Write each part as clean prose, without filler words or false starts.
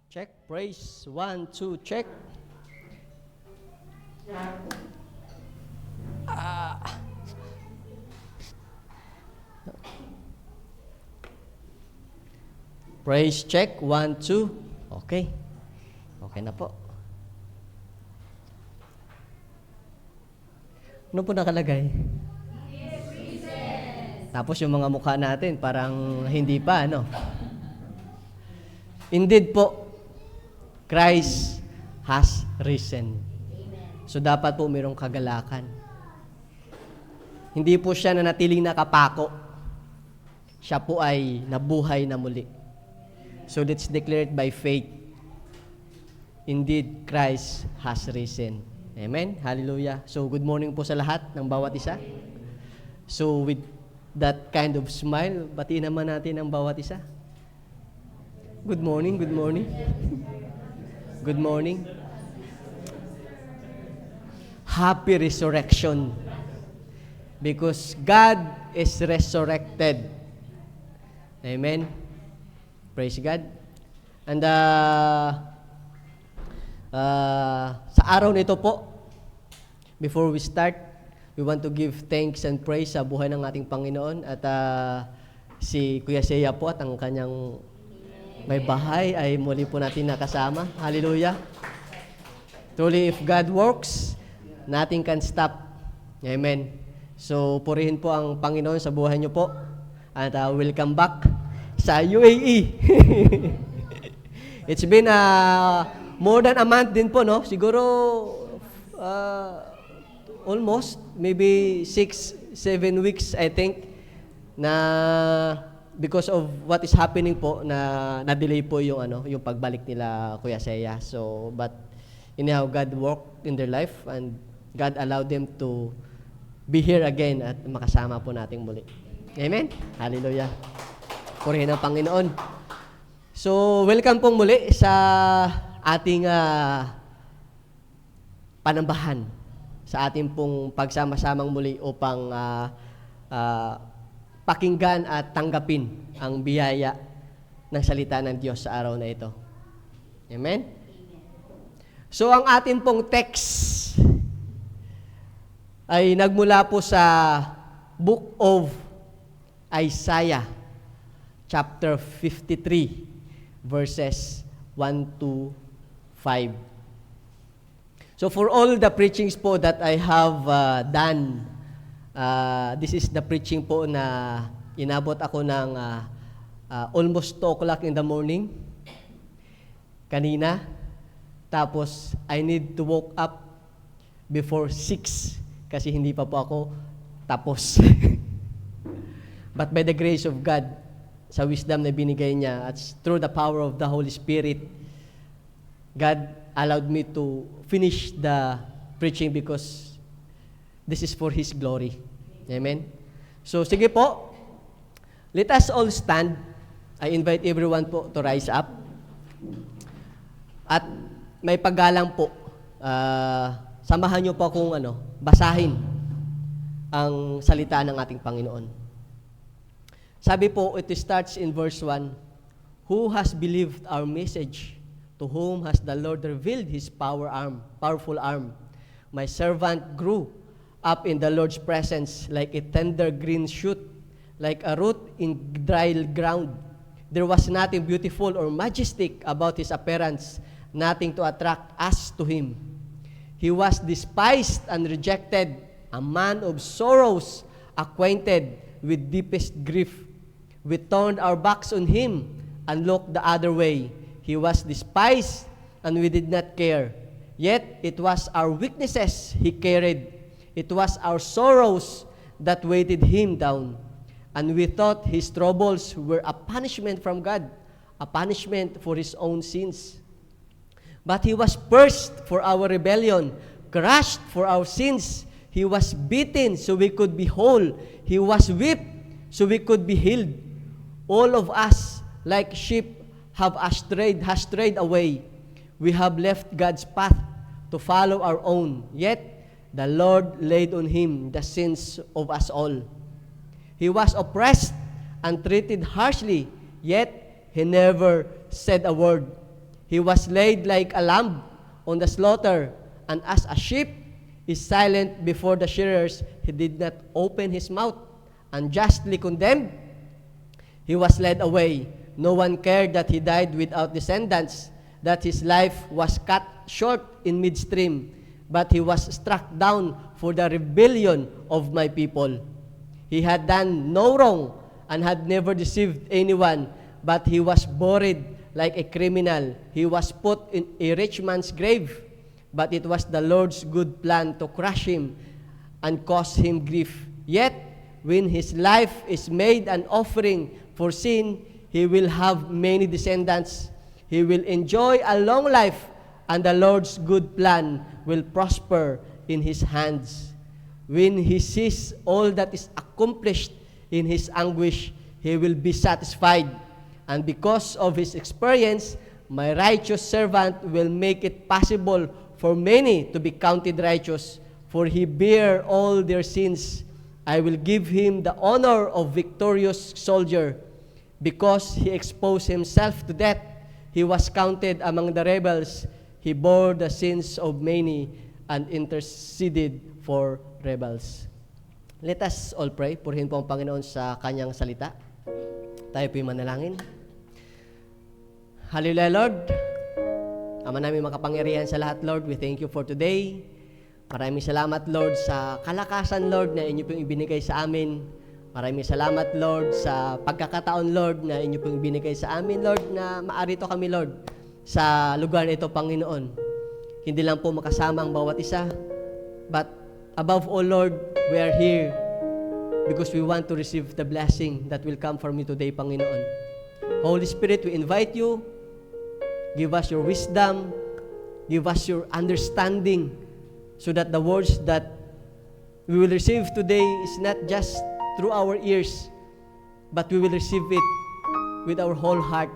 Check, praise, 1, 2, check. Praise, check, 1, 2. Okay. Okay na po. Ano po nakalagay? Tapos yung mga mukha natin, parang hindi pa, ano? Indeed po, Christ has risen. So dapat po mayroong kagalakan. Hindi po siya nanatiling nakapako. Siya po ay nabuhay na muli. So let's declare it by faith. Indeed, Christ has risen. Amen? Hallelujah. So good morning po sa lahat ng bawat isa. So with that kind of smile, batiin naman natin ang bawat isa. Good morning, good morning. Good morning. Happy resurrection. Because God is resurrected. Amen. Praise God. And sa araw nito po, before we start, we want to give thanks and praise sa buhay ng ating Panginoon. At si Kuya Seya po at ang kanyang may bahay ay muli po natin nakasama. Hallelujah. Truly, if God works, nothing can stop. Amen. So, purihin po ang Panginoon sa buhay niyo po. At welcome back sa UAE. It's been more than a month din po, no? Siguro, almost, maybe 6-7 weeks, I think, na because of what is happening po, na-delay po yung, yung pagbalik nila, Kuya Seya. So, but anyhow, God worked in their life and God allowed them to be here again at makasama po nating muli. Amen? Hallelujah. Purihin ang Panginoon. So, welcome pong muli sa ating panambahan, sa ating pong pagsama-samang muli upang pakinggan at tanggapin ang biyaya ng salita ng Diyos sa araw na ito. Amen? So, ang ating pong text ay nagmula po sa Book of Isaiah, chapter 53, verses 1 to 5. So, for all the preachings po that I have done, this is the preaching po na inabot ako ng almost 2 o'clock in the morning kanina. Tapos, I need to wake up before 6 kasi hindi pa po ako tapos. But by the grace of God, sa wisdom na binigay niya at through the power of the Holy Spirit, God allowed me to finish the preaching because this is for His glory. Amen? So, sige po. Let us all stand. I invite everyone po to rise up. At may paggalang po. Samahan niyo po akong basahin ang salita ng ating Panginoon. Sabi po, it starts in verse 1. Who has believed our message? To whom has the Lord revealed His powerful arm? My servant grew up in the Lord's presence like a tender green shoot, like a root in dry ground. There was nothing beautiful or majestic about His appearance, nothing to attract us to Him. He was despised and rejected, a man of sorrows, acquainted with deepest grief. We turned our backs on Him and looked the other way. He was despised and we did not care. Yet it was our weaknesses He carried. It was our sorrows that weighted Him down. And we thought His troubles were a punishment from God, a punishment for His own sins. But He was pierced for our rebellion, crushed for our sins. He was beaten so we could be whole. He was whipped so we could be healed. All of us, like sheep, have strayed away. We have left God's path to follow our own. Yet, the Lord laid on Him the sins of us all. He was oppressed and treated harshly, yet He never said a word. He was laid like a lamb on the slaughter, and as a sheep is silent before the shearers, he did not open his mouth. Unjustly condemned, he was led away. No one cared that he died without descendants, that his life was cut short in midstream, but he was struck down for the rebellion of my people. He had done no wrong and had never deceived anyone, but he was buried like a criminal. He was put in a rich man's grave, but it was the Lord's good plan to crush him and cause him grief. Yet, when his life is made an offering for sin, he will have many descendants. He will enjoy a long life, and the Lord's good plan will prosper in his hands. When he sees all that is accomplished in his anguish, he will be satisfied. And because of his experience, my righteous servant will make it possible for many to be counted righteous, for he bare all their sins. I will give him the honor of victorious soldier. Because he exposed himself to death, he was counted among the rebels. He bore the sins of many and interceded for rebels. Let us all pray. Purihin po ang Panginoon sa kanyang salita. Tayo po'y manalangin. Hallelujah, Lord. Ama namin makapangyarihan sa lahat, Lord. We thank you for today. Maraming salamat, Lord, sa kalakasan, Lord, na inyo pong ibinigay sa amin. Maraming salamat, Lord, sa pagkakataon, Lord, na inyo pong ibinigay sa amin, Lord, na maarito kami, Lord, sa lugar na ito, Panginoon. Hindi lang po makasama ang bawat isa, but above all, Lord, we are here because we want to receive the blessing that will come from you today, Panginoon. Holy Spirit, we invite you. Give us your wisdom. Give us your understanding so that the words that we will receive today is not just through our ears, but we will receive it with our whole heart.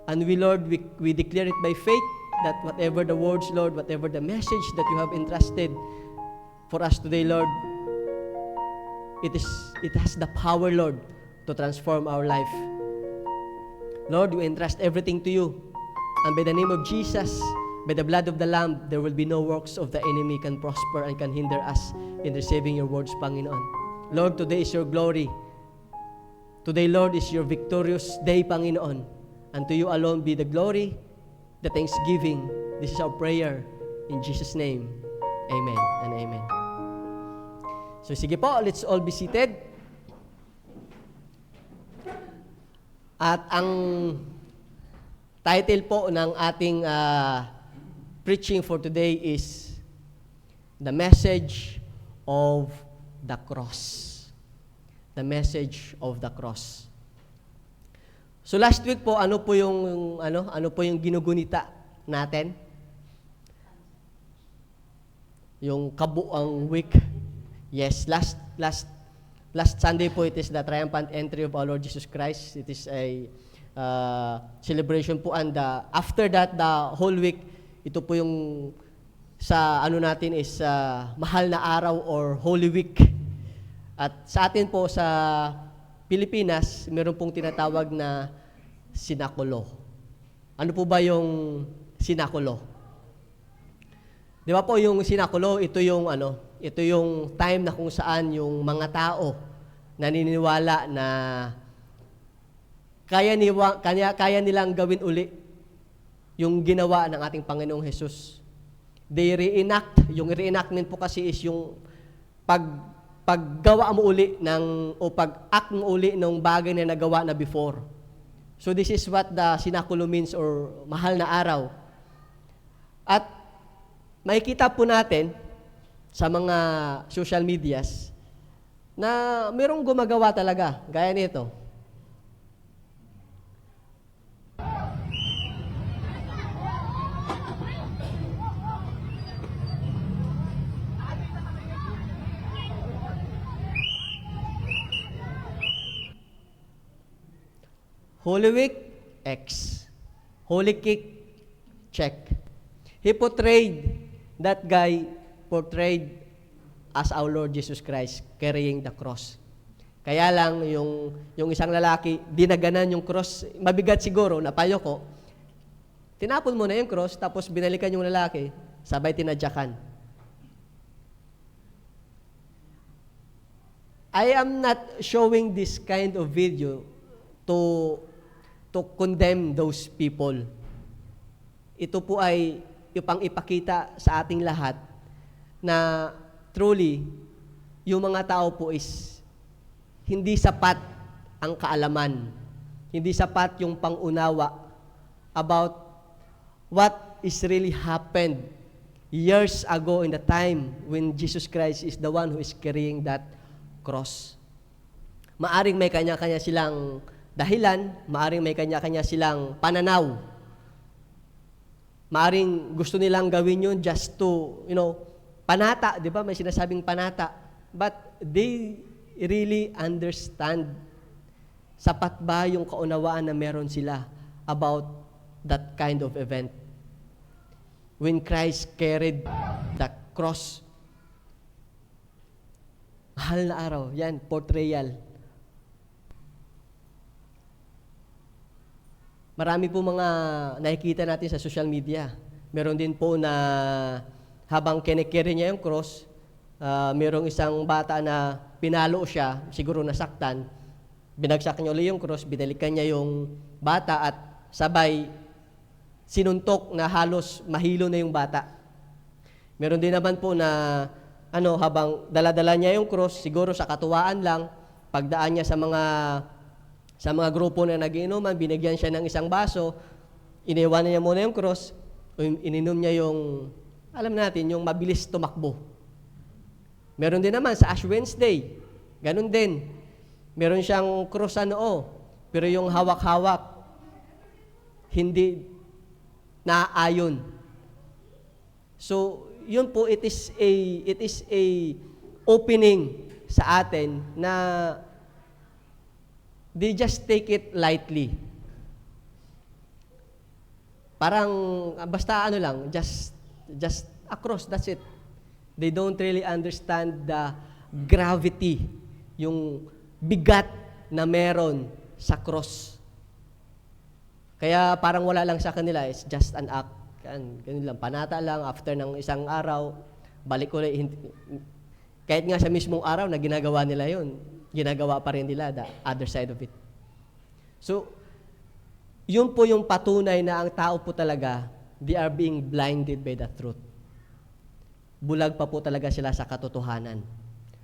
And we, Lord, we declare it by faith that whatever the words, Lord, whatever the message that you have entrusted for us today, Lord, it has the power, Lord, to transform our life. Lord, we entrust everything to you. And by the name of Jesus, by the blood of the Lamb, there will be no works of the enemy can prosper and can hinder us in receiving your words, Panginoon. Lord, today is your glory. Today, Lord, is your victorious day, Panginoon. And to you alone be the glory, the thanksgiving. This is our prayer. In Jesus' name, amen and amen. So sige po, let's all be seated. At ang title po ng ating preaching for today is The Message of the Cross. The Message of the Cross. So last week po, ano po yung ginugunita natin? Yung kabuang week. Yes, last Sunday po, it is the triumphant entry of our Lord Jesus Christ. It is a celebration po, and after that, the whole week, ito po yung sa natin is mahal na araw or Holy Week. At sa atin po sa Pilipinas, meron pong tinatawag na sinakulo. Ano po ba yung sinakulo? Di ba po yung sinakulo, ito yung time na kung saan yung mga tao naniniwala na kaya nilang gawin uli yung ginawa ng ating Panginoong Hesus. They reenact. Yung reenactment po kasi is yung paggawa mo uli o pag-act mo uli ng bagay na nagawa na before. So this is what the sinakulo means, or mahal na araw. At makikita po natin sa mga social medias na mayroong gumagawa talaga, gaya nito. Holy Week, X. Holy Kick, check. He portrayed, that guy portrayed as our Lord Jesus Christ carrying the cross. Kaya lang, yung isang lalaki, dinaganan yung cross, mabigat siguro, napayoko. Tinapon mo na yung cross, tapos binalikan yung lalaki, sabay tinadyakan. I am not showing this kind of video to condemn those people. Ito po ay upang ipakita sa ating lahat na truly, yung mga tao po is hindi sapat ang kaalaman, hindi sapat yung pangunawa about what is really happened years ago in the time when Jesus Christ is the one who is carrying that cross. Maaring may kanya-kanya silang dahilan, maaring may kanya-kanya silang pananaw. Maaring gusto nilang gawin yun just to, panata, di ba? May sinasabing panata. But they really understand. Sapat ba yung kaunawaan na meron sila about that kind of event? When Christ carried the cross. Mahal na araw. Yan, portrayal. Marami po mga nakikita natin sa social media. Meron din po na habang kinikerry niya yung cross, merong isang bata na pinalo siya, siguro nasaktan, binagsak niya ulit yung cross, binalikan niya yung bata at sabay sinuntok na halos mahilo na yung bata. Meron din naman po na habang dala-dala niya yung cross, siguro sa katuwaan lang, pagdaan niya sa mga grupo na nagiinuman, binigyan siya ng isang baso, iniwan niya muna yung cross, ininom niya yung, alam natin, yung mabilis tumakbo. Meron din naman sa Ash Wednesday, ganun din. Meron siyang cross sa noo, pero yung hawak-hawak, hindi naaayon. So, yun po, it is a opening sa atin na they just take it lightly. Parang, basta lang, just a cross, that's it. They don't really understand the gravity, yung bigat na meron sa cross. Kaya parang wala lang sa kanila, it's just an act. Ganun lang, panata lang, after ng isang araw, balik ulit. Kahit nga sa mismong araw na ginagawa nila yun, ginagawa pa rin nila the other side of it. So, yun po yung patunay na ang tao po talaga, they are being blinded by the truth. Bulag pa po talaga sila sa katotohanan.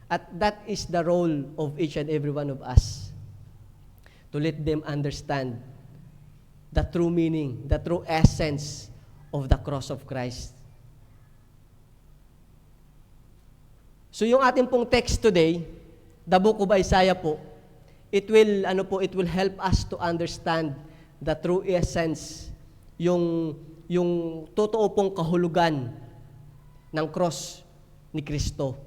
At that is the role of each and every one of us, to let them understand the true meaning, the true essence of the cross of Christ. So yung ating pong text today, the book of Isaiah po, it will help us to understand the true essence, yung totoo pong kahulugan ng cross ni Kristo.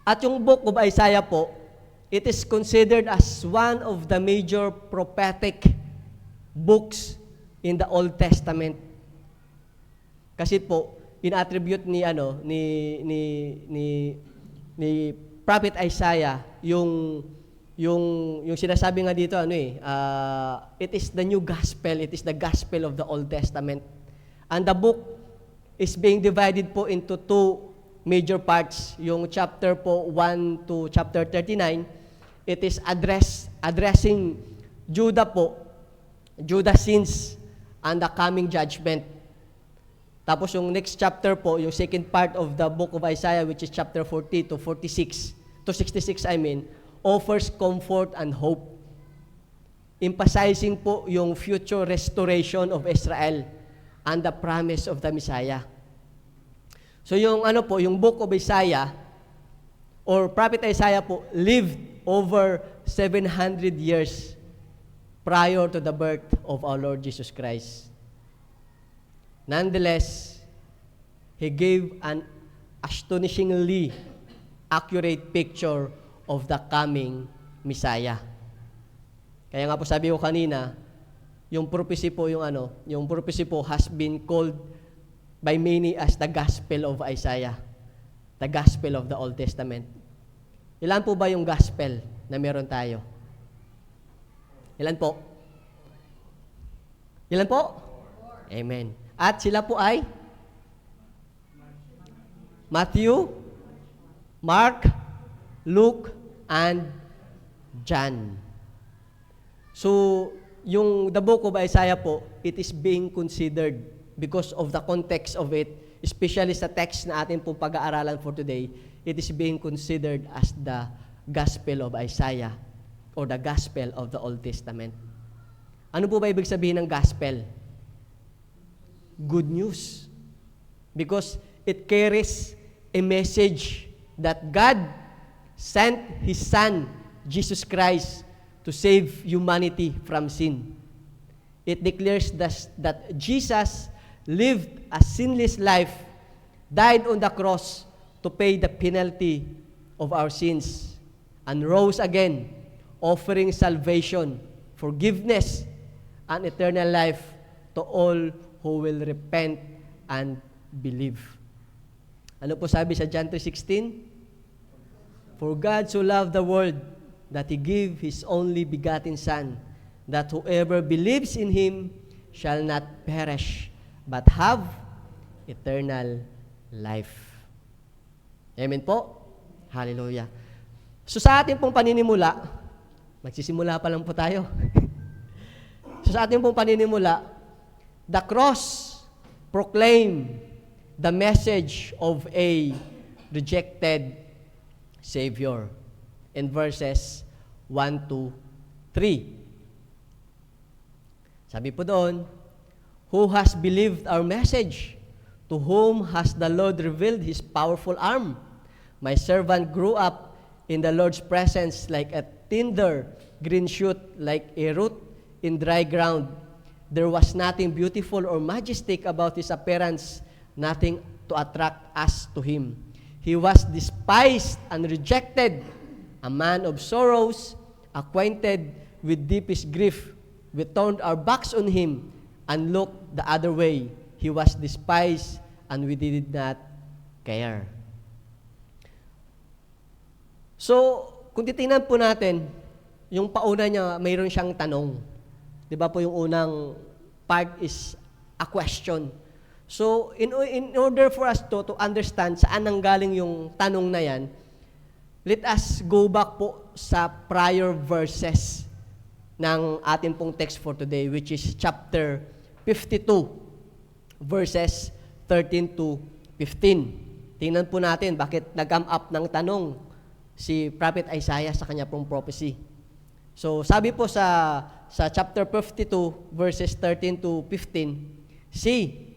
At yung book of Isaiah po, it is considered as one of the major prophetic books in the Old Testament. Kasi po, in-attribute ni Prophet Isaiah yung sinasabi nga dito it is the new gospel, it is the gospel of the Old Testament. And the book is being divided po into two major parts. Yung chapter po 1 to chapter 39, it is addressing Judah's sins and the coming judgment. Tapos yung next chapter po, yung second part of the book of Isaiah, which is chapter 40 to 66, to 66 offers comfort and hope. Emphasizing po yung future restoration of Israel and the promise of the Messiah. So yung yung book of Isaiah, or Prophet Isaiah po, lived over 700 years prior to the birth of our Lord Jesus Christ. Nonetheless, he gave an astonishingly accurate picture of the coming Messiah. Kaya nga po sabi ko kanina, yung prophecy po has been called by many as the gospel of Isaiah, the gospel of the Old Testament. Ilan po ba yung gospel na meron tayo? Ilan po? Ilan po? Amen. At sila po ay Matthew, Mark, Luke, and John. So, yung the book of Isaiah po, it is being considered because of the context of it, especially sa text na atin pong pag-aaralan for today, it is being considered as the Gospel of Isaiah or the Gospel of the Old Testament. Ano po ba ibig sabihin ng Gospel? Good news. Because it carries a message that God sent His Son, Jesus Christ, to save humanity from sin. It declares that Jesus lived a sinless life, died on the cross to pay the penalty of our sins, and rose again, offering salvation, forgiveness, and eternal life to all who will repent and believe. Ano po sabi sa John 3:16? For God so loved the world that He gave His only begotten Son, that whoever believes in Him shall not perish, but have eternal life. Amen po? Hallelujah. So sa ating pong paninimula, magsisimula pa lang po tayo. So sa ating pong paninimula, the cross proclaim the message of a rejected Savior. In verses 1 to 3. Sabi po doon, who has believed our message? To whom has the Lord revealed His powerful arm? My servant grew up in the Lord's presence like a tender green shoot, like a root in dry ground. There was nothing beautiful or majestic about His appearance, nothing to attract us to Him. He was despised and rejected, a man of sorrows, acquainted with deepest grief. We turned our backs on Him and looked the other way. He was despised and we did not care. So, kung titingnan po natin, yung pauna niya, mayroon siyang tanong. Di ba po yung unang part is a question. So, in order for us to understand saan nanggaling yung tanong na yan, let us go back po sa prior verses ng atin pong text for today, which is chapter 52, verses 13 to 15. Tingnan po natin bakit nag-come up ng tanong si Prophet Isaiah sa kanya pong prophecy. So, sabi po sa chapter 52, verses 13 to 15, see,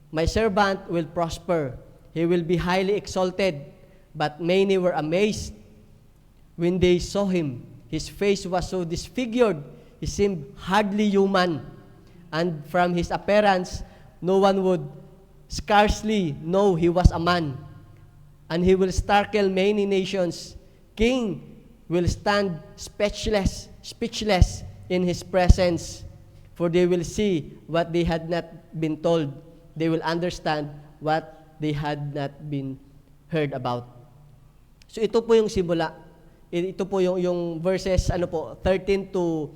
my servant will prosper. He will be highly exalted, but many were amazed when they saw him. His face was so disfigured, he seemed hardly human. And from his appearance, no one would scarcely know he was a man. And he will startle many nations. King will stand speechless in his presence, for they will see what they had not been told. They will understand what they had not been heard about. So ito po yung simula. Ito po yung verses 13 to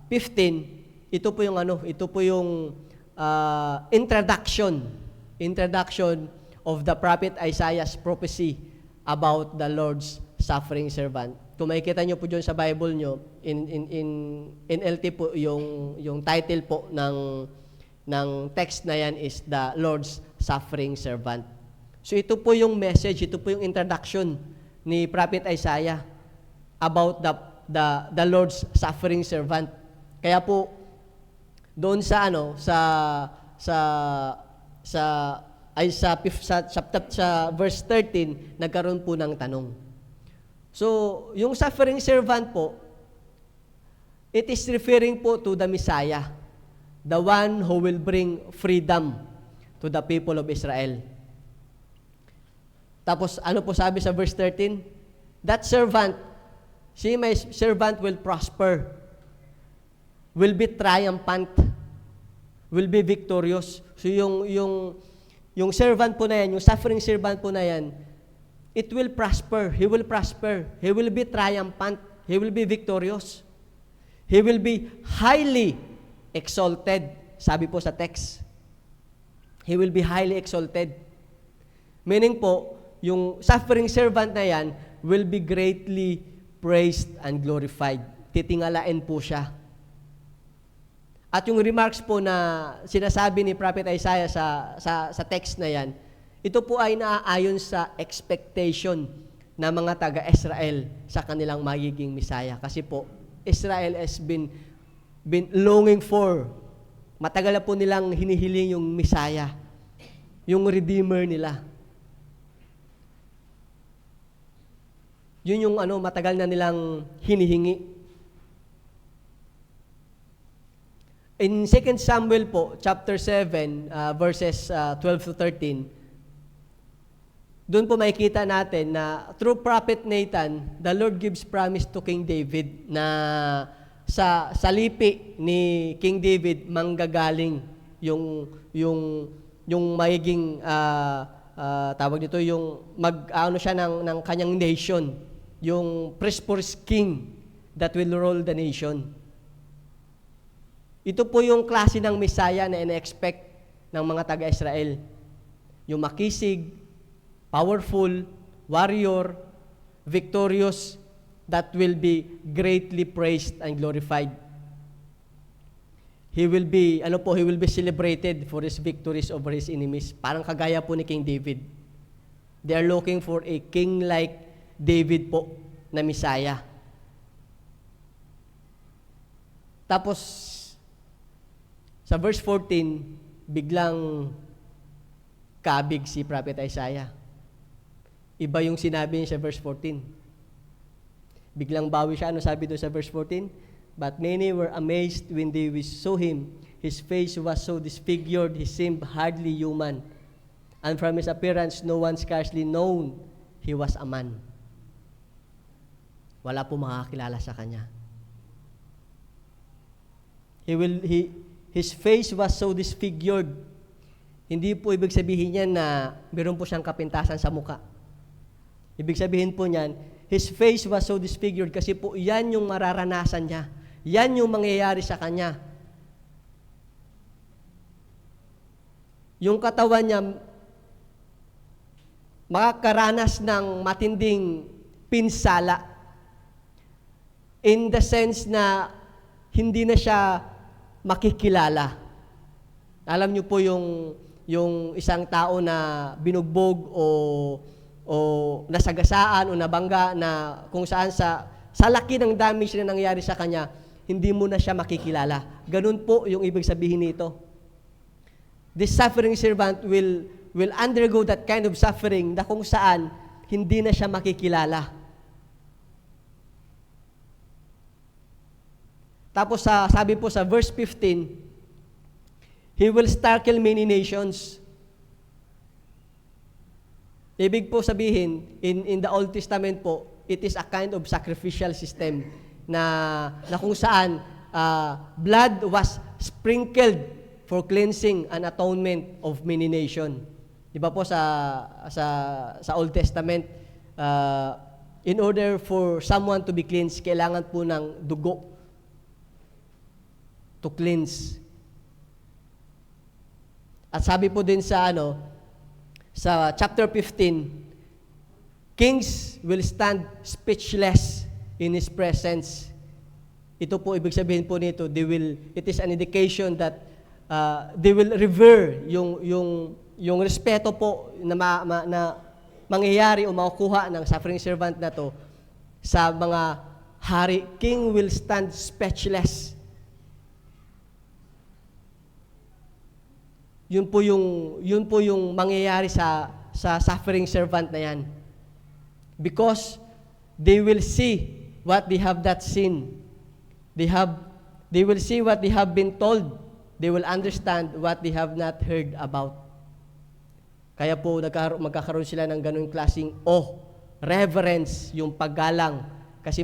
15. Ito po yung introduction of the prophet Isaiah's prophecy about the Lord's suffering servant. Kung makikita niyo po diyon sa Bible niyo, in NLT po yung title po ng text na yan is the Lord's suffering servant. So ito po yung message, ito po yung introduction ni Prophet Isaiah about the Lord's suffering servant. Kaya po doon sa verse 13 nagkaroon po ng tanong. So, yung suffering servant po, it is referring po to the Messiah, the one who will bring freedom to the people of Israel. Tapos, ano po sabi sa verse 13? That servant, see, my servant will prosper, will be triumphant, will be victorious. So, yung servant po na yan, yung suffering servant po na yan, it will prosper. He will prosper. He will be triumphant. He will be victorious. He will be highly exalted. Sabi po sa text. He will be highly exalted. Meaning po, yung suffering servant na yan will be greatly praised and glorified. Titingalain po siya. At yung remarks po na sinasabi ni Prophet Isaiah sa text na yan, ito po ay naaayon sa expectation ng mga taga-Israel sa kanilang magiging Messiah. Kasi po, Israel has been longing for, matagal na po nilang hinihiling yung Messiah, yung Redeemer nila. Yun yung matagal na nilang hinihingi. In 2 Samuel po, chapter 7, verses 12 to 13, doon po makikita natin na through Prophet Nathan, the Lord gives promise to King David na sa lipi ni King David manggagaling yung magiging tawag dito yung siya ng kanyang nation, yung prosperous king that will rule the nation. Ito po yung klase ng Messiah na ina-expect ng mga taga-Israel. Yung makisig, powerful, warrior, victorious, that will be greatly praised and glorified. He will be celebrated for his victories over his enemies. Parang kagaya po ni King David. They are looking for a king like David po na Messiah. Tapos, sa verse 14, biglang kabig si Prophet Isaiah. Iba yung sinabi niya sa verse 14. Biglang bawi siya. Ano sabi doon sa verse 14? But many were amazed when they saw him. His face was so disfigured, he seemed hardly human. And from his appearance, no one scarcely known he was a man. Wala po makakilala sa kanya. His face was so disfigured. Hindi po ibig sabihin niyan na meron po siyang kapintasan sa muka. Ibig sabihin po niyan, his face was so disfigured kasi po yan yung mararanasan niya. Yan yung mangyayari sa kanya. Yung katawan niya makakaranas ng matinding pinsala in the sense na hindi na siya makikilala. Alam niyo po yung isang tao na binugbog o nasagasaan o nabangga na kung saan sa laki ng damage na nangyari sa kanya, hindi mo na siya makikilala. Ganun po yung ibig sabihin nito. This suffering servant will undergo that kind of suffering na kung saan hindi na siya makikilala. Tapos sabi po sa verse 15, he will startle many nations. Ibig po sabihin, in the Old Testament po, it is a kind of sacrificial system na kung saan blood was sprinkled for cleansing and atonement of many nations. Di ba po sa Old Testament, in order for someone to be cleansed, kailangan po ng dugo to cleanse. At sabi po din sa chapter 15, kings will stand speechless in His presence. Ito po, ibig sabihin po nito, it is an indication that they will revere yung respeto po na mangyayari o makukuha ng suffering servant na to sa mga hari. King will stand speechless. Yun po yung mangyayari sa suffering servant na yan. Because they will see what they have not seen. They will see what they have been told. They will understand what they have not heard about. Kaya po magkakaroon sila ng ganung klaseng reverence, yung paggalang. Kasi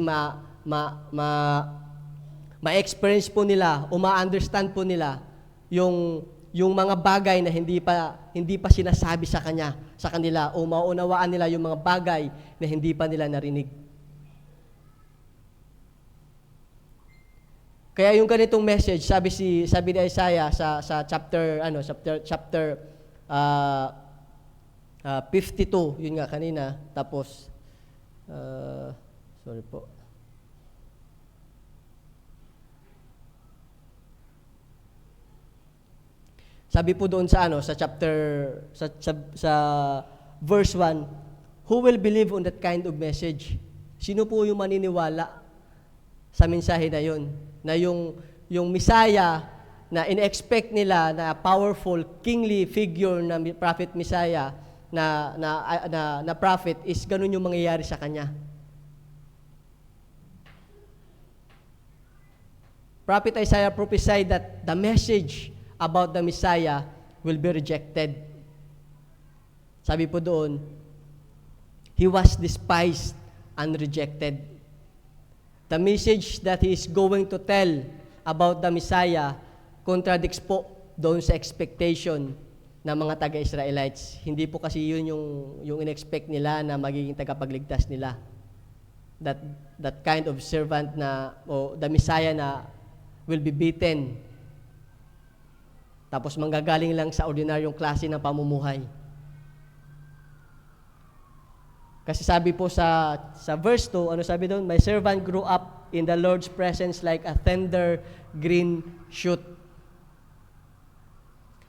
ma-experience po nila o ma-understand po nila yung mga bagay na hindi pa sinasabi sa kanila o maunawaan nila yung mga bagay na hindi pa nila narinig. Kaya yung ganitong message, sabi ni Isaiah sa chapter 52, yun nga kanina, tapos sorry po. Sabi po doon sa verse 1, who will believe on that kind of message? Sino po yung maniniwala sa mensahe na yun? Na yung Messiah na in-expect nila na powerful, kingly figure na prophet Messiah na prophet is ganun yung mangyayari sa kanya. Prophet Isaiah prophesied that the message about the Messiah will be rejected. Sabi po doon, he was despised and rejected. The message that he is going to tell about the Messiah contradicts po doon sa expectation ng mga taga-Israelites. Hindi po kasi yun yung in-expect nila na magiging tagapagligtas nila. That kind of servant o the Messiah na will be beaten. Tapos manggagaling lang sa ordinaryong klase ng pamumuhay. Kasi sabi po sa verse 2, ano sabi doon? My servant grew up in the Lord's presence like a tender green shoot.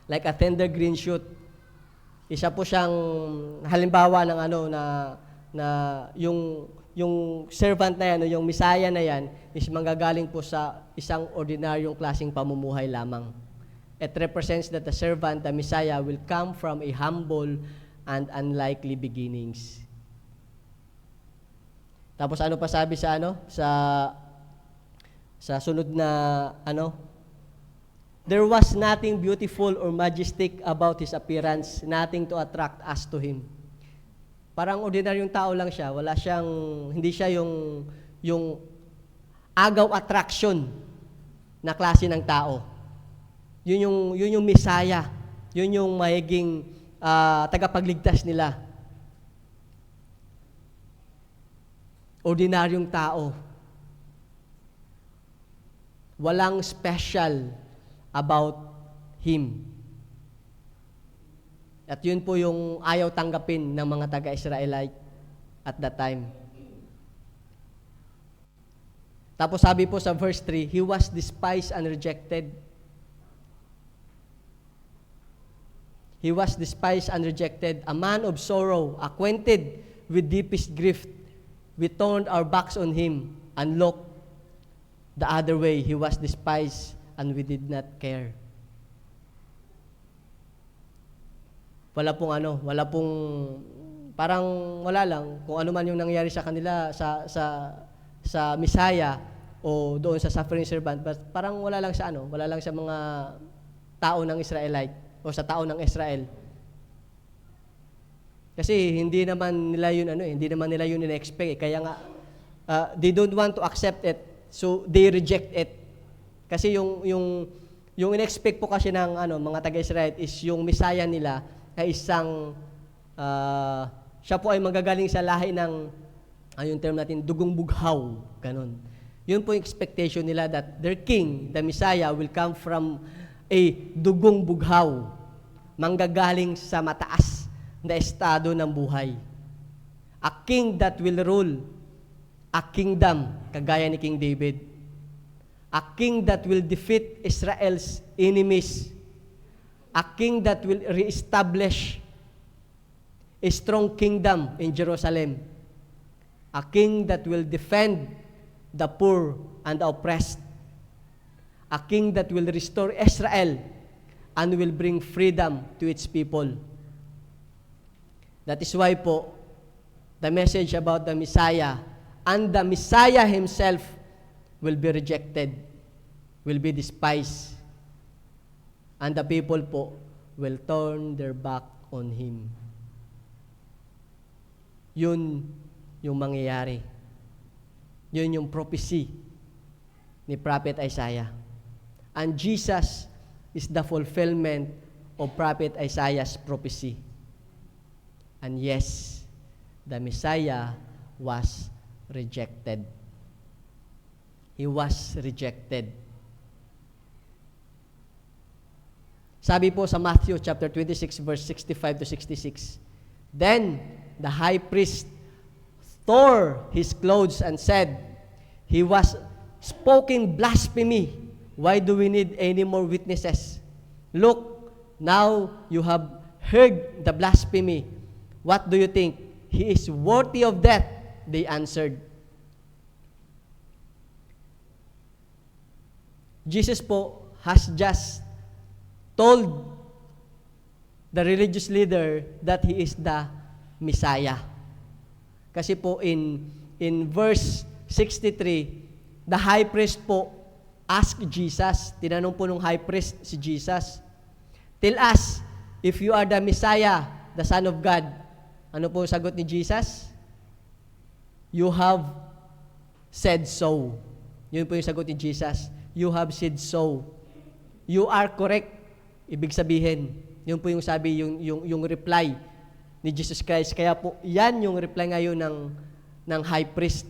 Like a tender green shoot. Isa po siyang halimbawa ng na yung servant na yan, o yung Messiah na yan, is manggagaling po sa isang ordinaryong klaseng pamumuhay lamang. It represents that the servant, the Messiah, will come from a humble and unlikely beginnings. Tapos ano pa sabi sa sunod na there was nothing beautiful or majestic about his appearance, nothing to attract us to him. Parang ordinaryong tao lang siya, hindi siya yung agaw attraction na klase ng tao. Yun yung Messiah, yun yung mahiging tagapagligtas nila. Ordinaryong tao. Walang special about him. At yun po yung ayaw tanggapin ng mga taga-Israelite at that time. Tapos sabi po sa verse 3, he was despised and rejected. He was despised and rejected, a man of sorrow, acquainted with deepest grief. We turned our backs on him and looked the other way. He was despised and we did not care. Wala lang kung ano man yung nangyari sa kanila sa Messiah o doon sa suffering servant, but parang wala lang sa mga tao ng Israelite o sa tao ng Israel. Kasi hindi naman nila yun in-expect. Kaya nga they don't want to accept it, so they reject it. Kasi yung in-expect po kasi ng mga taga-Israel is yung Messiah nila ay isang siya po ay manggagaling sa lahi ng yung term natin dugong bughaw, ganun. Yun po yung expectation nila, that their king, the Messiah, will come from a dugong bughaw, manggagaling sa mataas na estado ng buhay. A king that will rule a kingdom kagaya ni King David. A king that will defeat Israel's enemies. A king that will reestablish a strong kingdom in Jerusalem. A king that will defend the poor and the oppressed. A king that will restore Israel and will bring freedom to its people. That is why po, the message about the Messiah and the Messiah himself will be rejected, will be despised, and the people po will turn their back on him. Yun yung mangyayari. Yun yung prophecy ni Prophet Isaiah. And Jesus is the fulfillment of Prophet Isaiah's prophecy. And yes, the Messiah was rejected. He was rejected. Sabi po sa Matthew chapter 26 verse 65 to 66. Then the high priest tore his clothes and said, "He was spoken blasphemy. Why do we need any more witnesses? Look, now you have heard the blasphemy. What do you think? He is worthy of death," they answered. Jesus po has just told the religious leader that he is the Messiah. Kasi po in verse 63, the high priest po asked Jesus, tinanong po nung high priest si Jesus, "Tell us, if you are the Messiah, the Son of God." Ano po sagot ni Jesus? "You have said so." Yun po yung sagot ni Jesus. "You have said so." You are correct. Ibig sabihin, yun po yung sabi, yung reply ni Jesus Christ. Kaya po, yan yung reply ngayon ng high priest.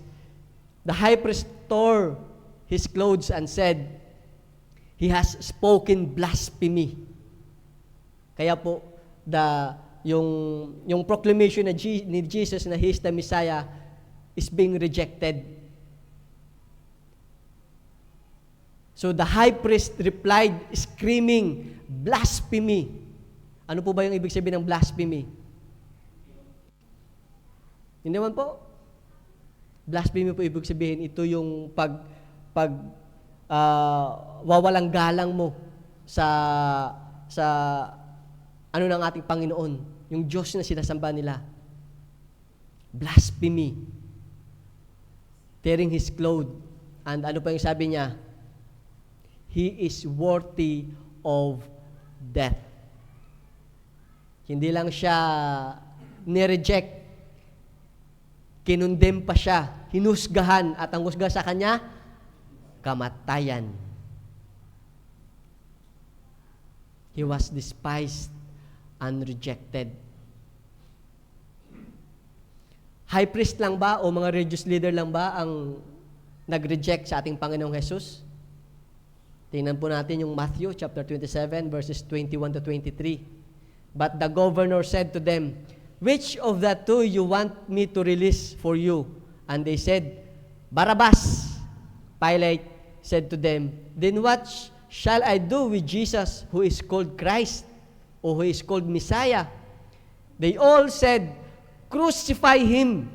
The high priest tore his clothes and said, "He has spoken blasphemy." Kaya po, yung proclamation ni Jesus na He is the Messiah is being rejected. So the high priest replied, screaming, "Blasphemy." Ano po ba yung ibig sabihin ng blasphemy? Hindi naman po. Blasphemy po ibig sabihin, ito yung wawalang galang mo sa ano ng ating Panginoon, yung Diyos na sinasamba nila. Blasphemy. Tearing his clothes. And ano pa yung sabi niya? He is worthy of death. Hindi lang siya nireject, kinundem pa siya, hinusgahan, at ang husga sa kanya, kamatayan. He was despised and rejected. High priest lang ba o mga religious leader lang ba ang nag-reject sa ating Panginoong Jesus? Tingnan po natin yung Matthew chapter 27 verses 21 to 23. But the governor said to them, "Which of the two you want me to release for you?" And they said, "Barabbas." Pilate said to them, "Then what shall I do with Jesus who is called Christ, or who is called Messiah?" They all said, "Crucify him."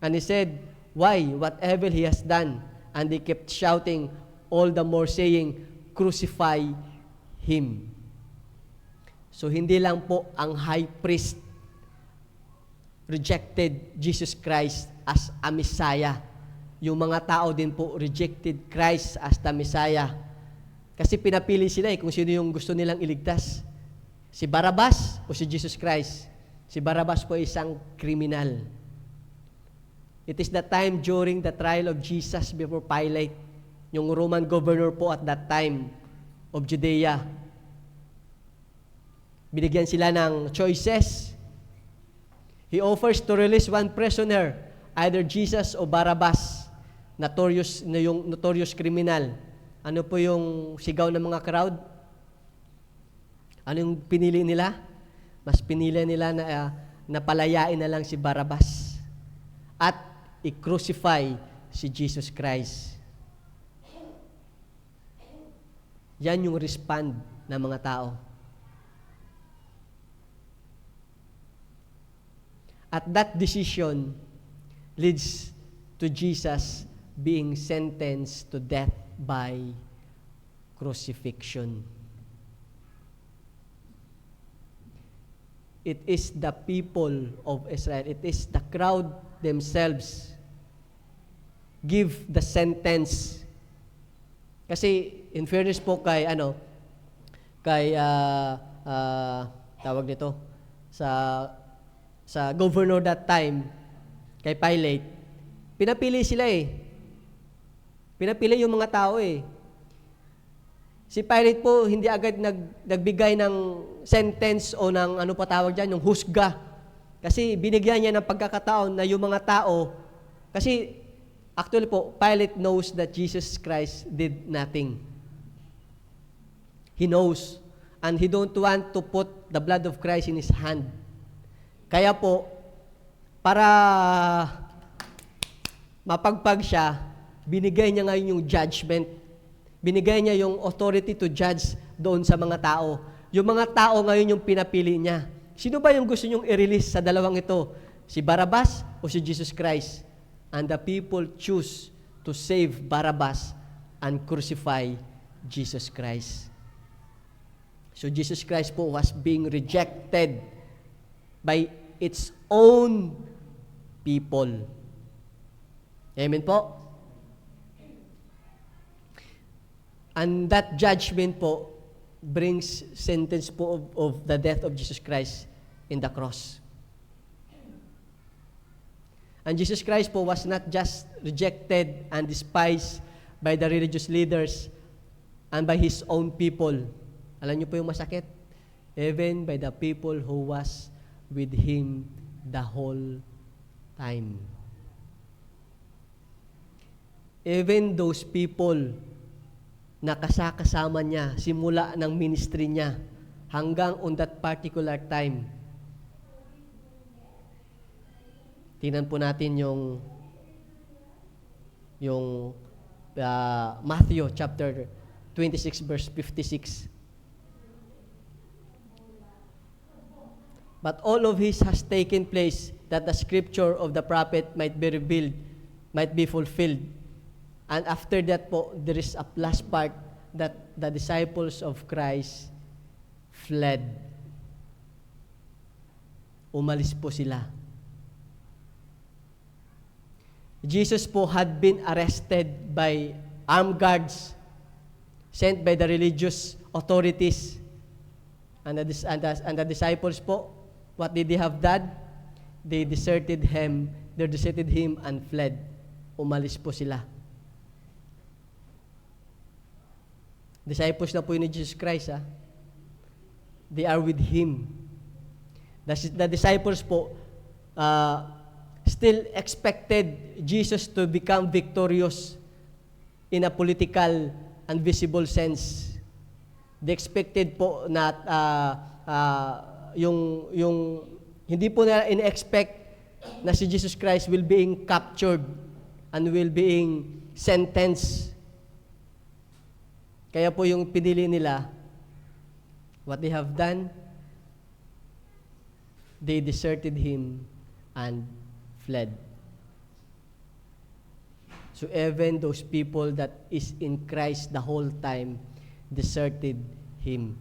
And he said, "Why? Whatever he has done." And they kept shouting all the more, saying, "Crucify him." So hindi lang po ang high priest rejected Jesus Christ as a Messiah. Yung mga tao din po rejected Christ as the Messiah. Kasi pinapili sila kung sino yung gusto nilang iligtas. Si Barabbas o si Jesus Christ. Si Barabbas po isang kriminal. It is the time during the trial of Jesus before Pilate. Yung Roman governor po at that time of Judea. Binigyan sila ng choices. He offers to release one prisoner, either Jesus o Barabbas, notorious criminal. Ano po yung sigaw ng mga crowd? Ano yung pinili nila? Mas pinili nila na palayain na lang si Barabbas at i-crucify si Jesus Christ. Yan yung respond ng mga tao. At that decision leads to Jesus being sentenced to death by crucifixion. It is the people of Israel, it is the crowd themselves give the sentence. Kasi in fairness po kay tawag nito sa governor that time, kay Pilate, pinapili sila Pinapili yung mga tao Si Pilate po hindi agad nagbigay ng sentence o ng ano pa tawag diyan, yung husga. Kasi binigyan niya ng pagkakataon na yung mga tao, kasi actually po, Pilate knows that Jesus Christ did nothing. He knows. and he don't want to put the blood of Christ in his hand. Kaya po, para mapagpag siya, binigay niya ngayon yung judgment. Binigay niya yung authority to judge doon sa mga tao. Yung mga tao ngayon yung pinapili niya. Sino ba yung gusto niyong i-release sa dalawang ito? Si Barabbas o si Jesus Christ? And the people choose to save Barabbas and crucify Jesus Christ. So Jesus Christ po was being rejected by its own people. Amen po? And that judgment po brings sentence po of the death of Jesus Christ in the cross. And Jesus Christ po was not just rejected and despised by the religious leaders and by His own people. Alam niyo po yung masakit? Even by the people who was with Him the whole time. Even those people na kasama niya, simula ng ministry niya, hanggang on that particular time. Tingnan po natin yung Matthew chapter 26 verse 56. But all of this has taken place that the scripture of the prophet might be revealed, might be fulfilled. And after that po, there is a last part that the disciples of Christ fled. Umalis po sila. Jesus po had been arrested by armed guards sent by the religious authorities. And the disciples po, what did they have done? They deserted him and fled. Umalis po sila. Disciples na po yun ni Jesus Christ, ha? They are with Him. The disciples po still expected Jesus to become victorious in a political and visible sense. They expected po na yung hindi po na in-expect na si Jesus Christ will being captured and will being sentenced. Kaya po yung pinili nila, what they have done, they deserted Him and fled. So even those people that is in Christ the whole time deserted Him.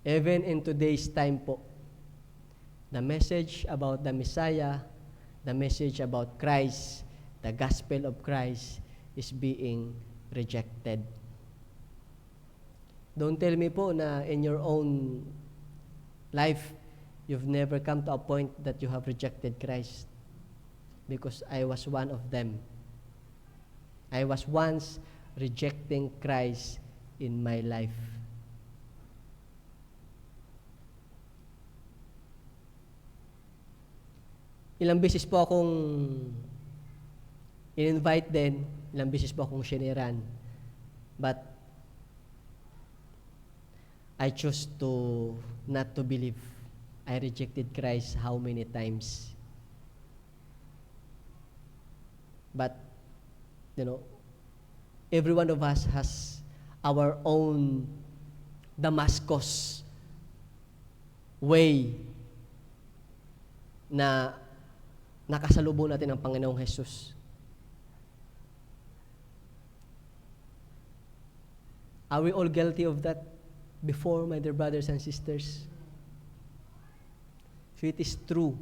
Even in today's time po, the message about the Messiah, the message about Christ, the gospel of Christ is being rejected. Don't tell me po na in your own life, you've never come to a point that you have rejected Christ. Because I was one of them. I was once rejecting Christ in my life. Ilang beses po akong in-invite din, ilang beses po akong shiniran. But I chose to not to believe. I rejected Christ how many times. But, every one of us has our own Damascus way na nakasalubong natin ang Panginoong Jesus. Are we all guilty of that before, my dear brothers and sisters? So it is true,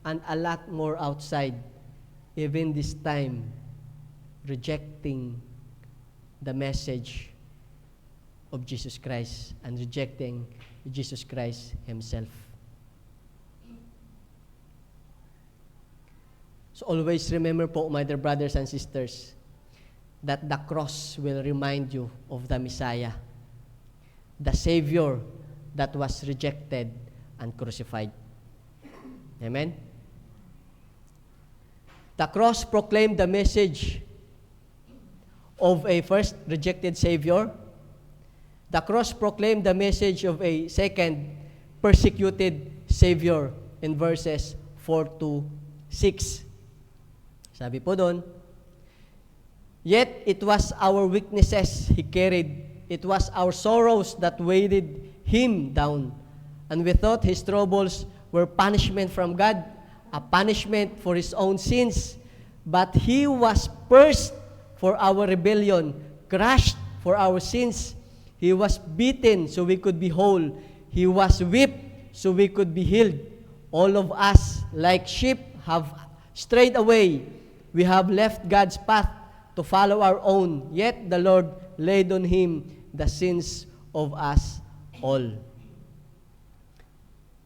and a lot more outside, even this time, rejecting the message of Jesus Christ and rejecting Jesus Christ Himself. So always remember po, my dear brothers and sisters, that the cross will remind you of the Messiah, the Savior that was rejected and crucified. Amen? The cross proclaimed the message of a first rejected Savior, The cross proclaimed the message of a second persecuted Savior in verses 4 to 6. Sabi po doon, "Yet it was our weaknesses He carried. It was our sorrows that weighed Him down. And we thought His troubles were punishment from God, a punishment for His own sins. But He was pierced for our rebellion, crushed for our sins. He was beaten so we could be whole. He was whipped so we could be healed. All of us, like sheep, have strayed away. We have left God's path to follow our own. Yet the Lord laid on Him the sins of us all."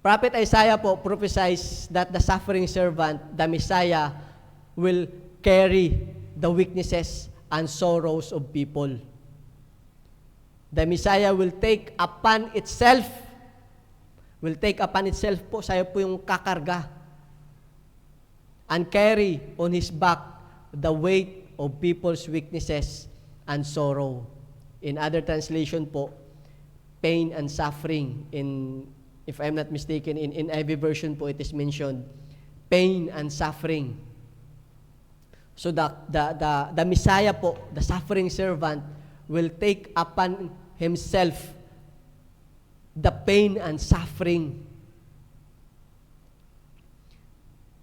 Prophet Isaiah po prophesies that the suffering servant, the Messiah, will carry the weaknesses and sorrows of people. The Messiah will take upon itself po, sayo po yung kakarga, and carry on His back the weight of people's weaknesses and sorrow. In other translation po, pain and suffering. If I'm not mistaken, in NIV version po, it is mentioned, pain and suffering. So the Messiah po, the suffering servant, will take upon Himself the pain and suffering.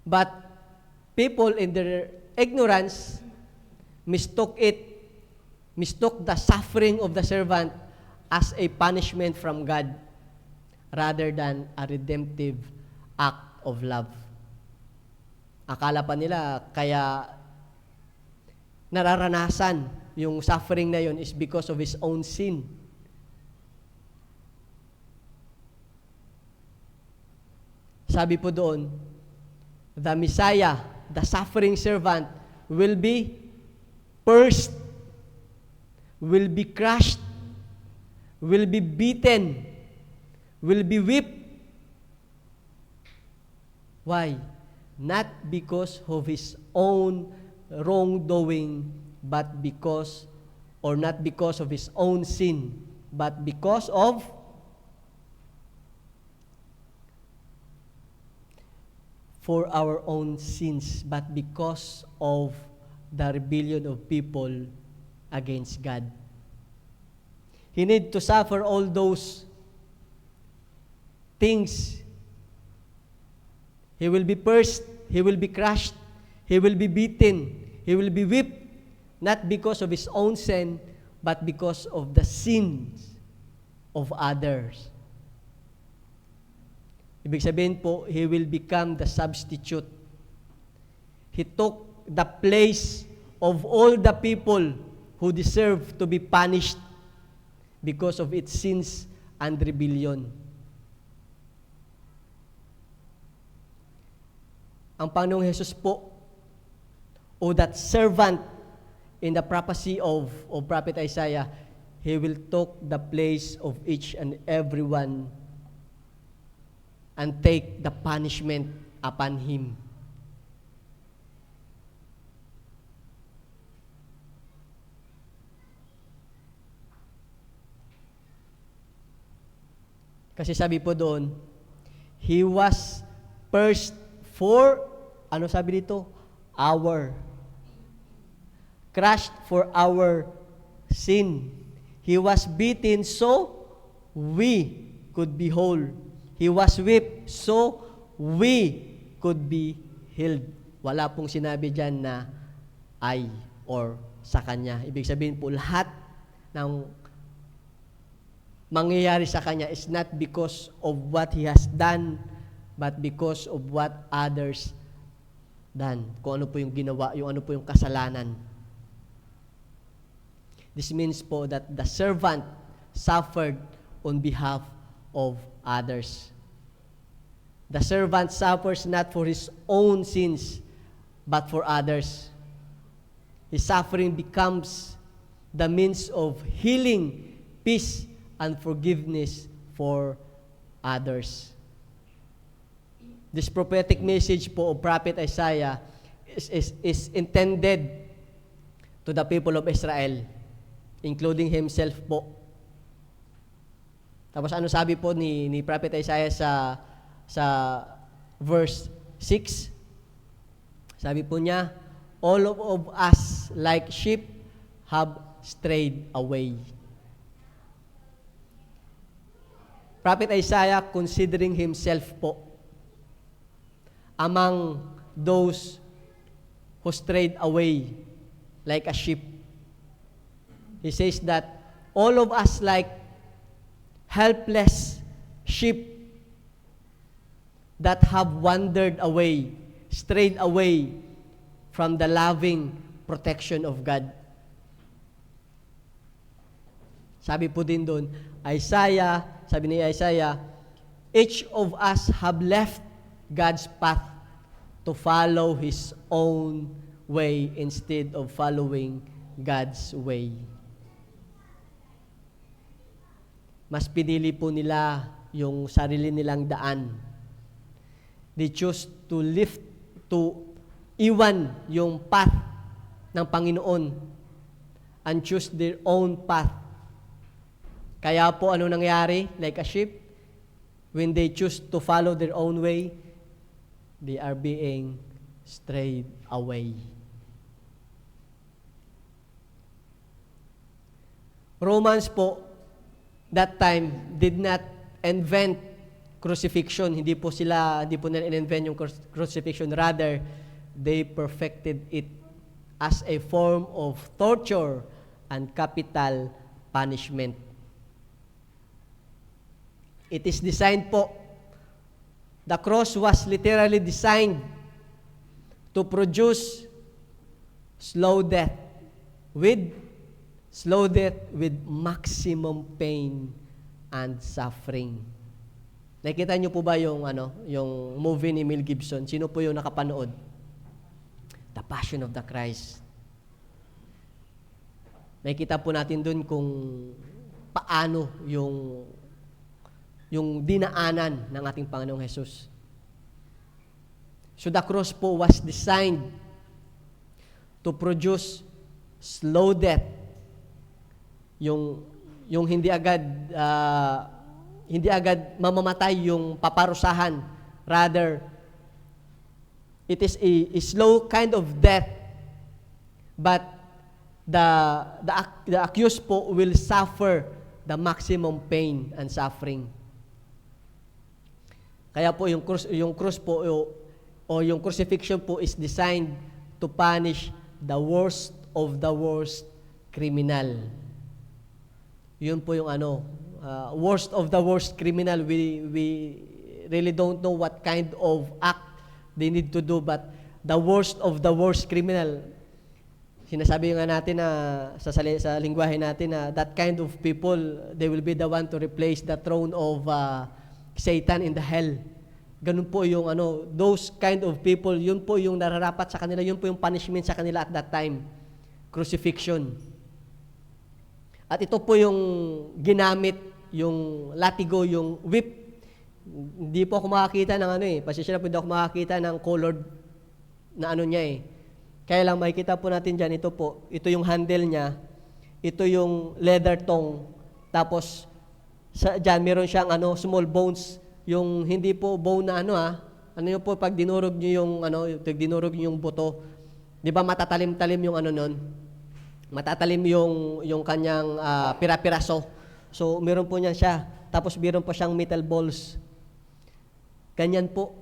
But people in their ignorance mistook the suffering of the servant as a punishment from God rather than a redemptive act of love. Akala pa nila kaya nararanasan yung suffering na yun is because of his own sin. Sabi po doon, the Messiah, the suffering servant, will be pierced, will be crushed, will be beaten, will be whipped. Why? Not because of his own wrongdoing, but because, or not because of his own sin, but because of for our own sins, but because of the rebellion of people against God. He need to suffer all those things. He will be pierced, he will be crushed, he will be beaten, he will be whipped, not because of his own sin, but because of the sins of others. Ibig sabihin po, he will become the substitute. He took the place of all the people who deserve to be punished because of its sins and rebellion. Ang Panginoong Jesus po, o that servant in the prophecy of Prophet Isaiah, He will take the place of each and every one and take the punishment upon Him. Kasi sabi po doon, He was pierced for, ano sabi dito? Our. Crushed for our sin. He was beaten so we could be whole. He was whipped so we could be healed. Wala pong sinabi dyan na I or sa Kanya. Ibig sabihin po, lahat ng mangyayari sa Kanya is not because of what He has done, but because of what others done. Kung ano po yung ginawa, yung ano po yung kasalanan. This means po that the servant suffered on behalf of others. The servant suffers not for his own sins, but for others. His suffering becomes the means of healing, peace, and forgiveness for others. This prophetic message po of Prophet Isaiah is intended to the people of Israel, including himself po. Tapos ano sabi po ni Prophet Isaiah sa verse 6? Sabi po niya, all of us like sheep have strayed away. Prophet Isaiah considering himself po among those who strayed away like a sheep. He says that all of us like helpless sheep that have wandered away, strayed away from the loving protection of God. Sabi po din doon, sabi ni Isaiah, each of us have left God's path to follow His own way instead of following God's way. Mas pinili po nila yung sarili nilang daan. They choose to iwan yung path ng Panginoon and choose their own path. Kaya po ano nangyari? Like a sheep, when they choose to follow their own way, they are being strayed away. Romans po, that time, did not invent crucifixion. Hindi po nila in-invent yung crucifixion. Rather, they perfected it as a form of torture and capital punishment. It is designed po, the cross was literally designed to produce slow death with maximum pain and suffering. Nakita niyo po ba yung movie ni Mel Gibson? Sino po yung nakapanood? The Passion of the Christ. Nakita po natin dun kung paano yung dinaanan ng ating Panginoong Jesus. So the cross po was designed to produce slow death. Yung hindi agad mamamatay yung paparusahan. Rather, it is a slow kind of death, but the accused po will suffer the maximum pain and suffering. Kaya po yung cross po o yung crucifixion po is designed to punish the worst of the worst criminal. Yun po yung worst of the worst criminal. We really don't know what kind of act they need to do, but the worst of the worst criminal. Sinasabi nga natin na sa lingwahe natin na that kind of people, they will be the one to replace the throne of Satan in the hell. Ganun po yung those kind of people, yun po yung nararapat sa kanila, yun po yung punishment sa kanila at that time. Crucifixion. At ito po yung ginamit, yung latigo, yung whip. Hindi po ako makakita ng pasensya na po, hindi ako makakita ng colored na niya . Kaya lang makikita po natin dyan, ito po, ito yung handle niya, ito yung leather tongue, tapos dyan meron siyang small bones, yung hindi po bone na yun po pag dinurog niyo yung buto, di ba matatalim-talim yung nun? Matatalim yung kanyang pira-piraso. So meron po niyan siya. Tapos meron po siyang metal balls. Ganyan po.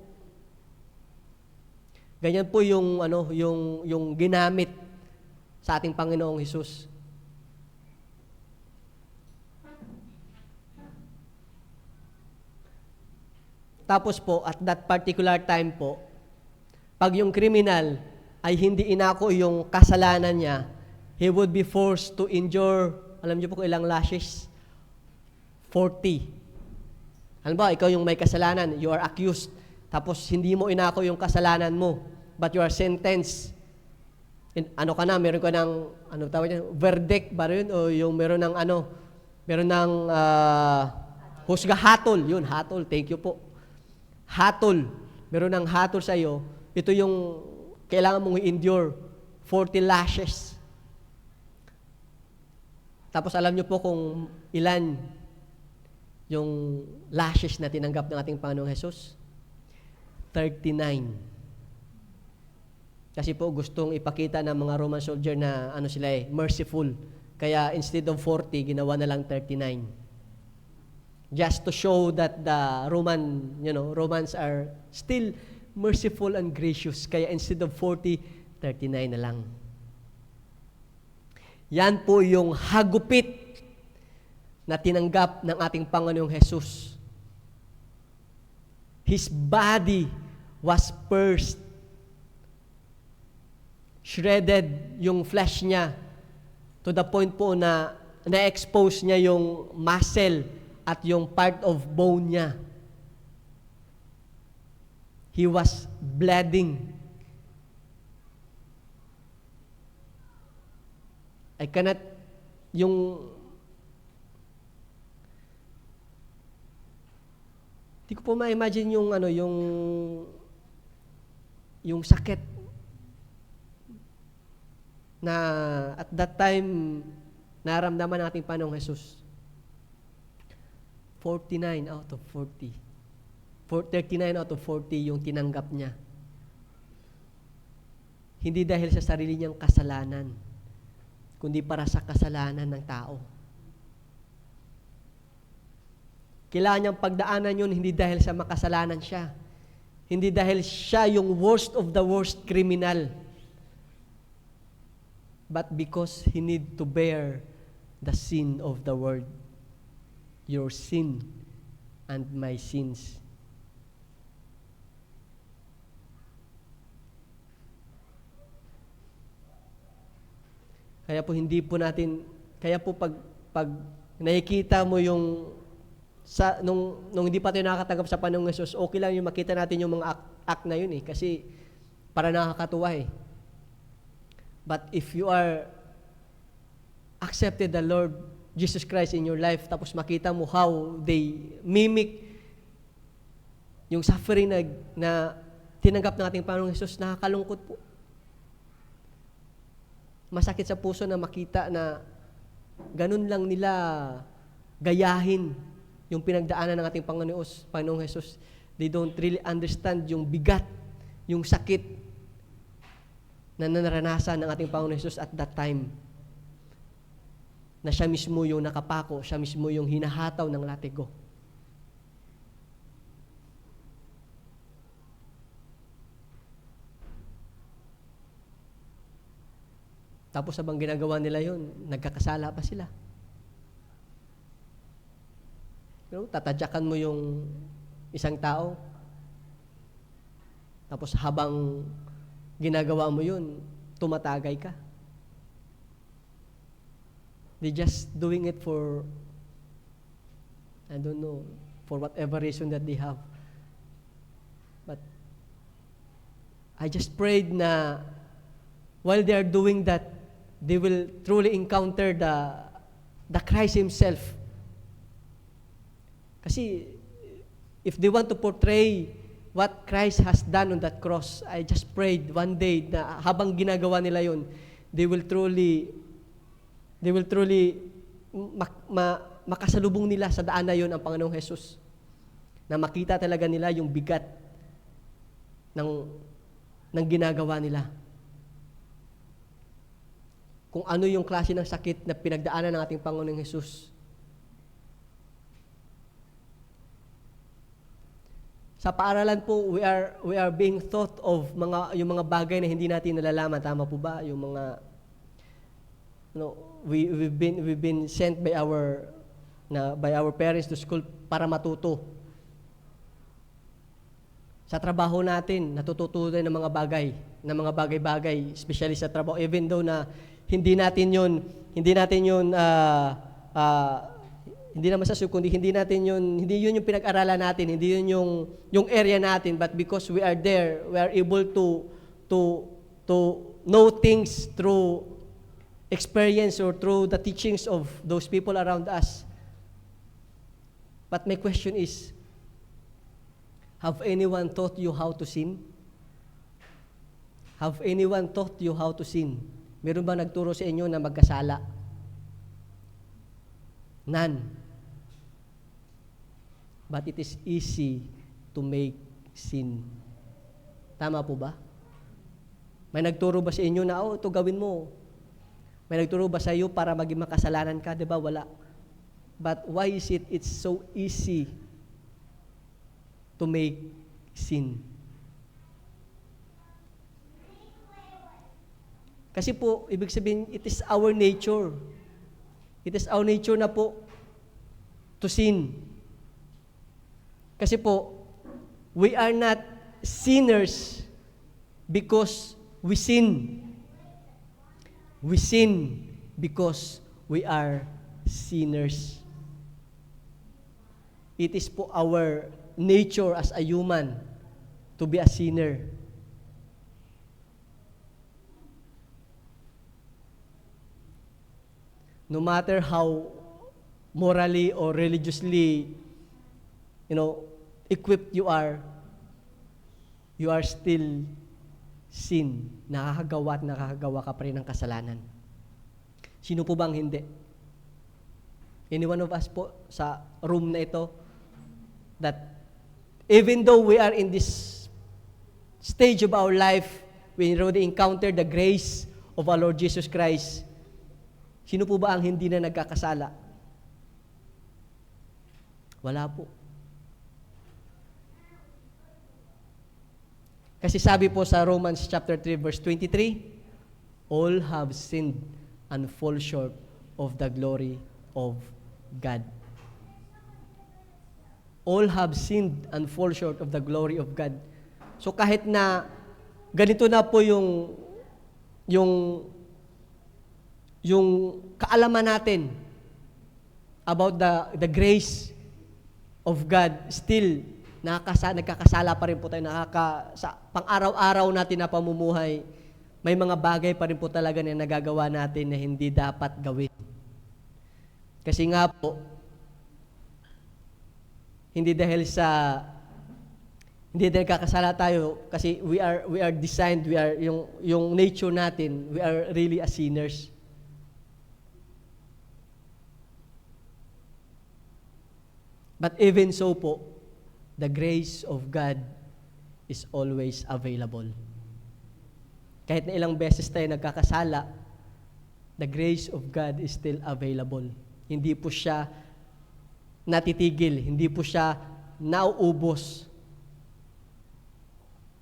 Ganyan po yung ginamit sa ating Panginoong Hesus. Tapos po, at that particular time po, pag yung criminal ay hindi inako yung kasalanan niya, he would be forced to endure, alam niyo po kung ilang lashes? 40. Halimbawa, ikaw yung may kasalanan, you are accused, tapos hindi mo inako yung kasalanan mo, but you are sentenced. Meron ka ng, tawag niya, verdict ba rin? O yung meron ng husga, hatol. Yun, hatol, thank you po. Hatol. Meron ng hatol sa iyo. Ito yung kailangan mong i-endure 40 lashes. Tapos alam niyo po kung ilan yung lashes na tinanggap ng ating Panginoong Jesus? 39. Kasi po gustong ipakita ng mga Roman soldier na merciful. Kaya instead of 40, ginawa na lang 39. Just to show that the Romans are still merciful and gracious. Kaya instead of 40, 39 na lang. Yan po yung hagupit na tinanggap ng ating Panginoong Jesus. His body was pierced. Shredded yung flesh niya to the point po na na-expose niya yung muscle at yung part of bone niya. He was bleeding. I cannot, di ko po ma-imagine yung sakit na at that time naramdaman ng ating Panginoong Jesus. 49 out of 40. 39 out of 40 yung tinanggap niya. Hindi dahil sa sarili niyang kasalanan, kundi para sa kasalanan ng tao. Kailangan niyang pagdaanan yun hindi dahil sa makasalanan siya. Hindi dahil siya yung worst of the worst criminal. But because he need to bear the sin of the world. Your sin and my sins. Kaya po pag nakikita mo yung nung hindi pa tayo nakakatanggap sa Panginoong Hesus, okay lang yung makita natin yung mga act na yun kasi para nakakatuwa But if you are accepted the Lord Jesus Christ in your life, tapos makita mo how they mimic yung suffering na tinanggap ng ating Panginoong Hesus, nakakalungkot po. Masakit sa puso na makita na ganun lang nila gayahin yung pinagdaanan ng ating Panginoong Hesus. They don't really understand yung bigat, yung sakit na naranasan ng ating Panginoong Hesus at that time. Na siya mismo yung nakapako, siya mismo yung hinahataw ng latigo. Tapos habang ginagawa nila yun, nagkakasala pa sila. Tatadyakan mo yung isang tao, tapos habang ginagawa mo yun, tumatagay ka. They just doing it for, I don't know, for whatever reason that they have. But I just prayed na while they are doing that, they will truly encounter the Christ Himself. Kasi if they want to portray what Christ has done on that cross, I just prayed one day na habang ginagawa nila yun, they will truly makasalubong nila sa daan na yun ang Panginoong Jesus. Na makita talaga nila yung bigat ng ginagawa nila. Kung ano yung klase ng sakit na pinagdaanan ng ating Panginoong Jesus. Sa paaralan po, we are being taught of yung mga bagay na hindi natin nalalaman. Tama po ba? Yung mga we've been sent by our parents to school para matuto. Sa trabaho natin, natututo tayo ng mga bagay-bagay, especially sa trabaho, even though na hindi natin yun hindi naman sa kundi hindi yun yung pinag-aralan natin, hindi yun yung area natin, but because we are there, we are able to know things through experience or through the teachings of those people around us. But my question is, have anyone taught you how to sin? Have anyone taught you how to sin? Meron ba nagturo sa inyo na magkasala? None. but it is easy to make sin. Tama po ba? May nagturo ba sa inyo na, ito gawin mo? May nagturo ba sa iyo para maging makasalanan ka? Diba? Wala. But why is it's so easy to make sin? Kasi po, ibig sabihin, it is our nature. It is our nature na po to sin. Kasi po, we are not sinners because we sin. We sin because we are sinners. It is po our nature as a human to be a sinner. No matter how morally or religiously, equipped you are still sin. Nakakagawa at nakakagawa ka pa rin ng kasalanan. Sino po bang hindi? Any one of us po sa room na ito that even though we are in this stage of our life, we already encountered the grace of our Lord Jesus Christ, sino po ba ang hindi na nagkakasala? Wala po. Kasi sabi po sa Romans chapter 3 verse 23, all have sinned and fall short of the glory of God. All have sinned and fall short of the glory of God. So kahit na ganito na po yung kaalaman natin about the grace of God, still nagkakasala pa rin po tayo, sa pang-araw-araw natin na pamumuhay, may mga bagay pa rin po talaga na nagagawa natin na hindi dapat gawin. Kasi nga po, hindi dahil kakasala tayo, kasi we are designed, yung nature natin, we are really a sinners. But even so po, the grace of God is always available. Kahit na ilang beses tayo nagkakasala, the grace of God is still available. Hindi po siya natitigil, hindi po siya nauubos.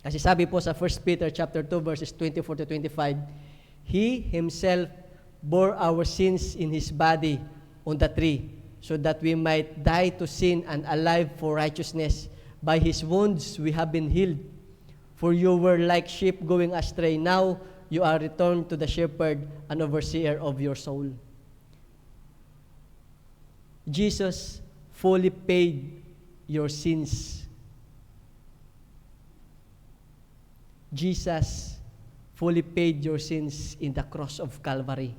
Kasi sabi po sa 1 Peter chapter 2 verses 24 to 25, He Himself bore our sins in His body on the tree, so that we might die to sin and alive for righteousness. By His wounds we have been healed. For you were like sheep going astray. Now you are returned to the shepherd and overseer of your soul. Jesus fully paid your sins. Jesus fully paid your sins in the cross of Calvary.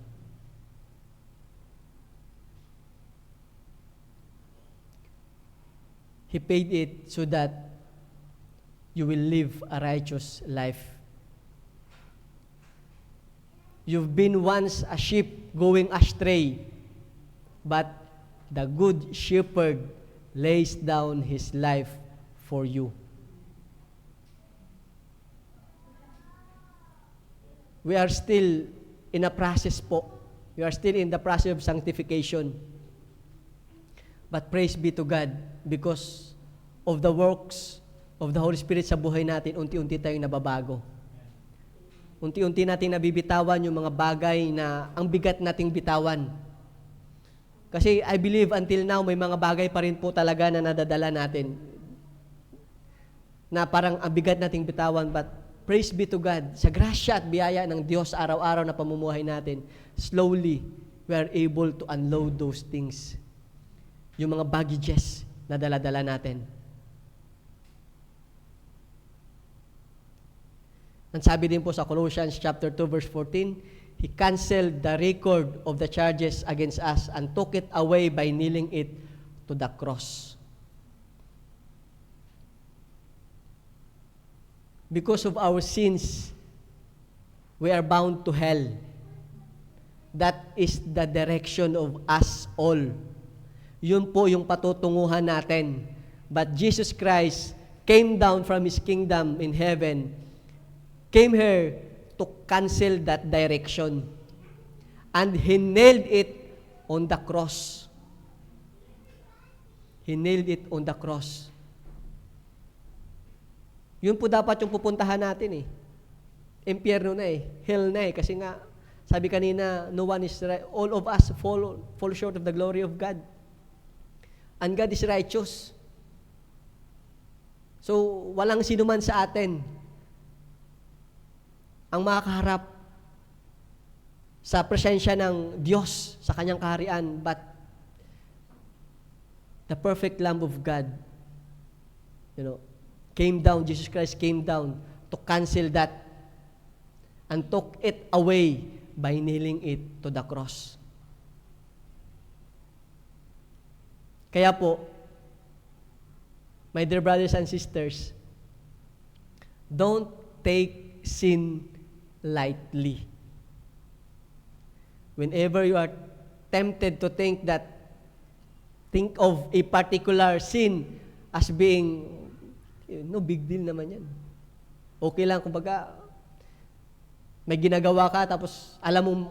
He paid it so that you will live a righteous life. You've been once a sheep going astray, but the good shepherd lays down his life for you. We are still in a process po. We are still in the process of sanctification. But praise be to God, because of the works of the Holy Spirit sa buhay natin, unti-unti tayong nababago. Unti-unti nating nabibitawan yung mga bagay na ang bigat nating bitawan. Kasi I believe until now, may mga bagay pa rin po talaga na nadadala natin. Na parang ang bigat nating bitawan, but praise be to God, sa grasya at biyaya ng Diyos araw-araw na pamumuhay natin, slowly, we are able to unload those things. Yung mga baggages na dala-dala natin. Ang sabi din po sa Colossians chapter 2 verse 14, He canceled the record of the charges against us and took it away by nailing it to the cross. Because of our sins, we are bound to hell. That is the direction of us all. Yun po yung patutunguhan natin. but Jesus Christ came down from His kingdom in heaven, came here to cancel that direction. And He nailed it on the cross. He nailed it on the cross. Yun po dapat yung pupuntahan natin eh. Impyerno na eh. Hell na eh. Kasi nga, sabi kanina, no one is right. All of us fall short of the glory of God. And God is righteous. So, walang sinuman sa atin ang makakaharap sa presensya ng Diyos sa Kanyang kaharian, but the perfect Lamb of God, came down, Jesus Christ came down to cancel that and took it away by nailing it to the cross. Kaya po, my dear brothers and sisters, don't take sin lightly. Whenever you are tempted to think of a particular sin as being, no big deal naman yan. Okay lang, kumbaga, may ginagawa ka, tapos alam mong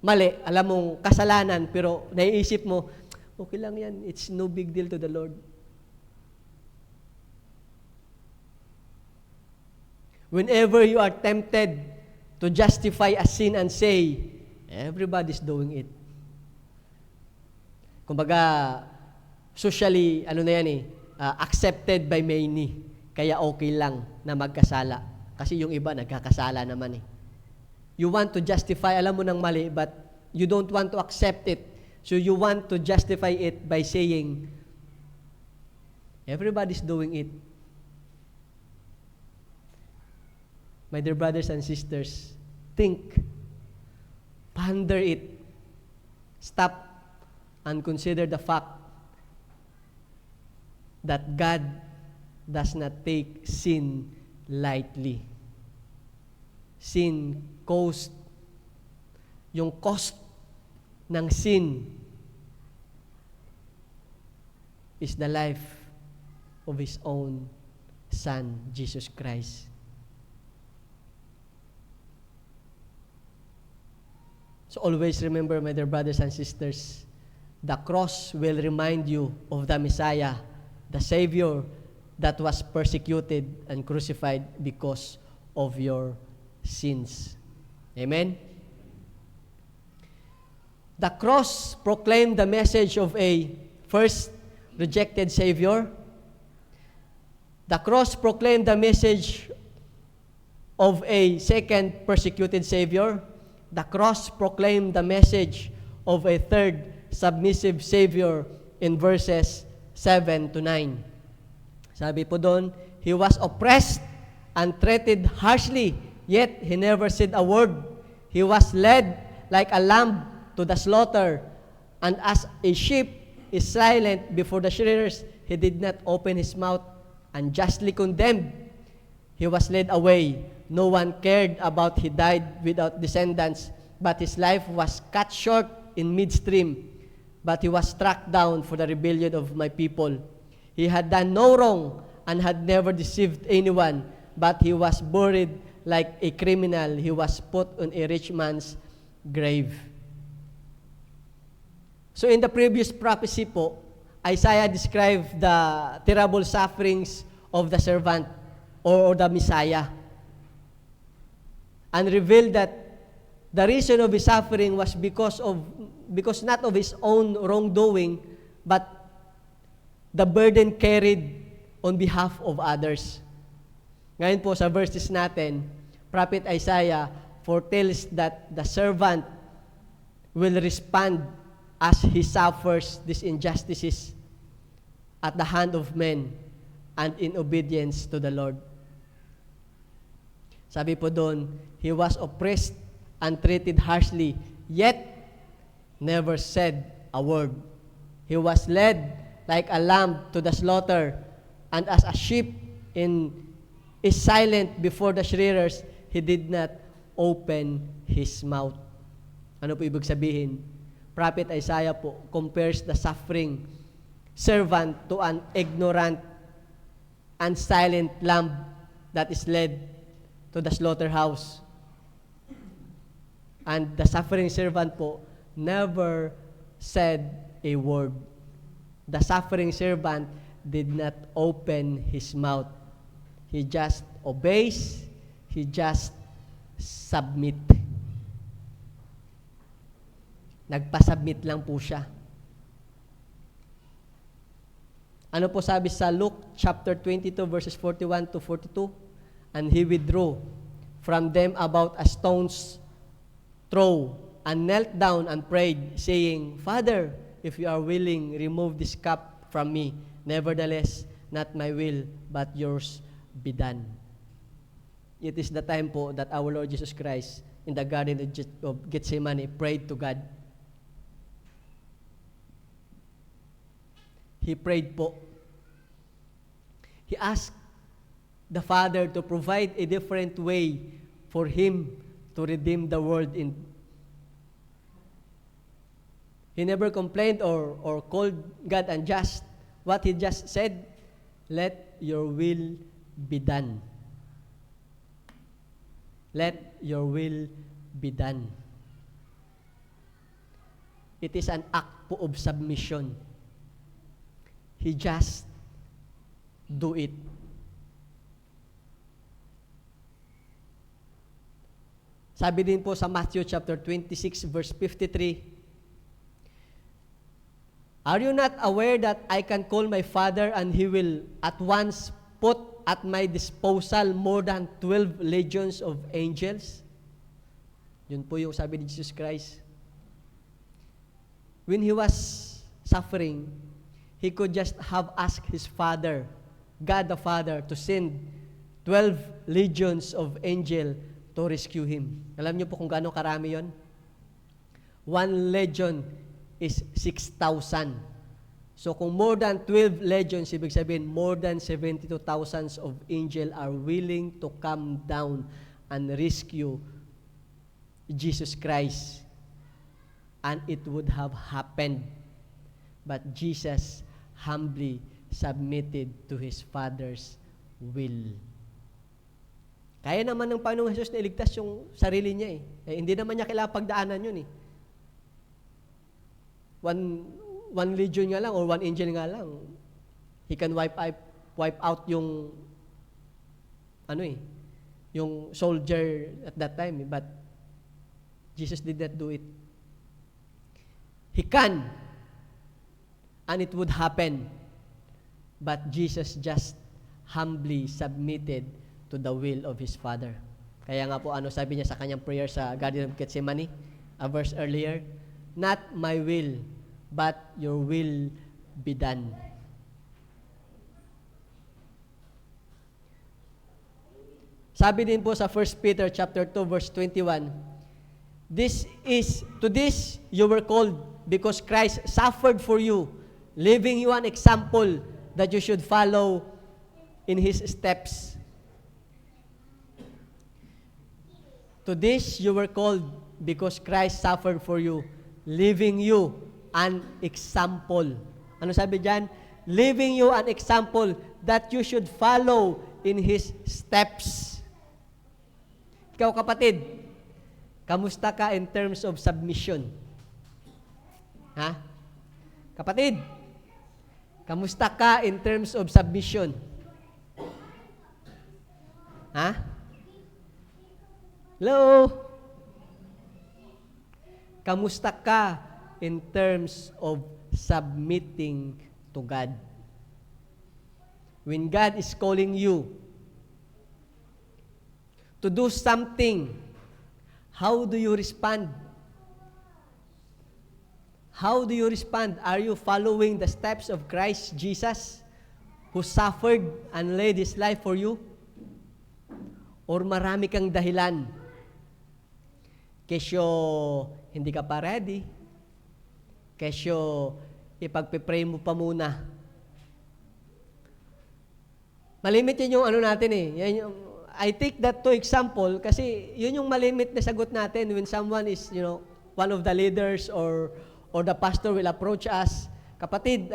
mali, alam mong kasalanan, pero naiisip mo, okay lang yan, it's no big deal to the Lord. Whenever you are tempted to justify a sin and say, everybody's doing it. Kumbaga, socially, accepted by many. Kaya okay lang na magkasala. Kasi yung iba, nagkakasala naman eh. You want to justify, alam mo ng mali, but you don't want to accept it. So you want to justify it by saying, everybody's doing it. My dear brothers and sisters, think, ponder it, stop and consider the fact that God does not take sin lightly. Sin cost, yung cost ng sin is the life of His own Son, Jesus Christ. So always remember, my dear brothers and sisters, the cross will remind you of the Messiah, the Savior that was persecuted and crucified because of your sins. Amen? The cross proclaimed the message of a first rejected Savior. The cross proclaimed the message of a second persecuted Savior. The cross proclaimed the message of a third submissive Savior in verses 7 to 9. Sabi po doon, He was oppressed and treated harshly, yet He never said a word. He was led like a lamb to the slaughter, and as a sheep is silent before the shearers, He did not open His mouth, and justly condemned, He was led away. No one cared about He died without descendants, but His life was cut short in midstream. But He was struck down for the rebellion of my people. He had done no wrong and had never deceived anyone, but He was buried like a criminal. He was put on a rich man's grave. So in the previous prophecy po, Isaiah described the terrible sufferings of the servant or the Messiah, and revealed that the reason of His suffering was because not of His own wrongdoing, but the burden carried on behalf of others. Ngayon po sa verses natin, Prophet Isaiah foretells that the servant will respond as he suffers these injustices at the hand of men and in obedience to the Lord. Sabi po doon, He was oppressed and treated harshly, yet never said a word. He was led like a lamb to the slaughter, and as a sheep is silent before the shearers, He did not open His mouth. Ano po ibig sabihin? Prophet Isaiah po compares the suffering servant to an ignorant and silent lamb that is led to the slaughterhouse. And the suffering servant po never said a word. The suffering servant did not open his mouth. He just obeys, he just submit. Nagpa-submit lang po siya. Ano po sabi sa Luke chapter 22 verses 41 to 42? And he withdrew from them about a stone's throw and knelt down and prayed, saying, Father, if you are willing, remove this cup from me. Nevertheless, not my will, but yours be done. It is the time po that our Lord Jesus Christ in the Garden of Gethsemane prayed to God. He prayed po. He asked the Father to provide a different way for Him to redeem the world. He never complained or called God unjust. What He just said, let your will be done. Let your will be done. It is an act po of submission. He just do it. Sabi din po sa Matthew chapter 26 verse 53, Are you not aware that I can call my Father and He will at once put at my disposal more than 12 legions of angels? Yun po yung sabi ni Jesus Christ. When He was suffering, He could just have asked His Father, God the Father, to send 12 legions of angels to rescue Him. Alam niyo po kung gaano karami yon? 1 legion is 6,000. So kung more than 12 legions, ibig sabihin, more than 72,000 of angels are willing to come down and rescue Jesus Christ. And it would have happened. But Jesus humbly submitted to His Father's will. Kaya naman ng Panginoong Jesus na iligtas yung sarili niya hindi naman niya kailangan pagdaanan yun One legion nga lang or one angel nga lang, He can wipe out yung yung soldier at that time. But Jesus did not do it. He can, and it would happen. But Jesus just humbly submitted to the will of His Father. Kaya nga po, sabi niya sa kanyang prayer sa Garden of Gethsemane, a verse earlier, Not my will, but your will be done. Sabi din po sa 1 Peter chapter 2 verse 21, To this you were called, because Christ suffered for you, leaving you an example that you should follow in His steps. To this you were called, because Christ suffered for you, leaving you an example. Ano sabi diyan? Leaving you an example that you should follow in His steps. Ikaw kapatid, kamusta ka in terms of submission? Ha? Kapatid, kamusta ka in terms of submission? Ha? Hello? Kamusta ka in terms of submitting to God? When God is calling you to do something, how do you respond? How do you respond? Are you following the steps of Christ Jesus, who suffered and laid His life for you? Or marami kang dahilan? Kesyo, hindi ka pa ready. Kesyo, ipagpipray mo pa muna. Malimit yun yung natin Yan yung, I take that to example kasi yun yung malimit na sagot natin when someone is, one of the leaders or the pastor will approach us. Kapatid,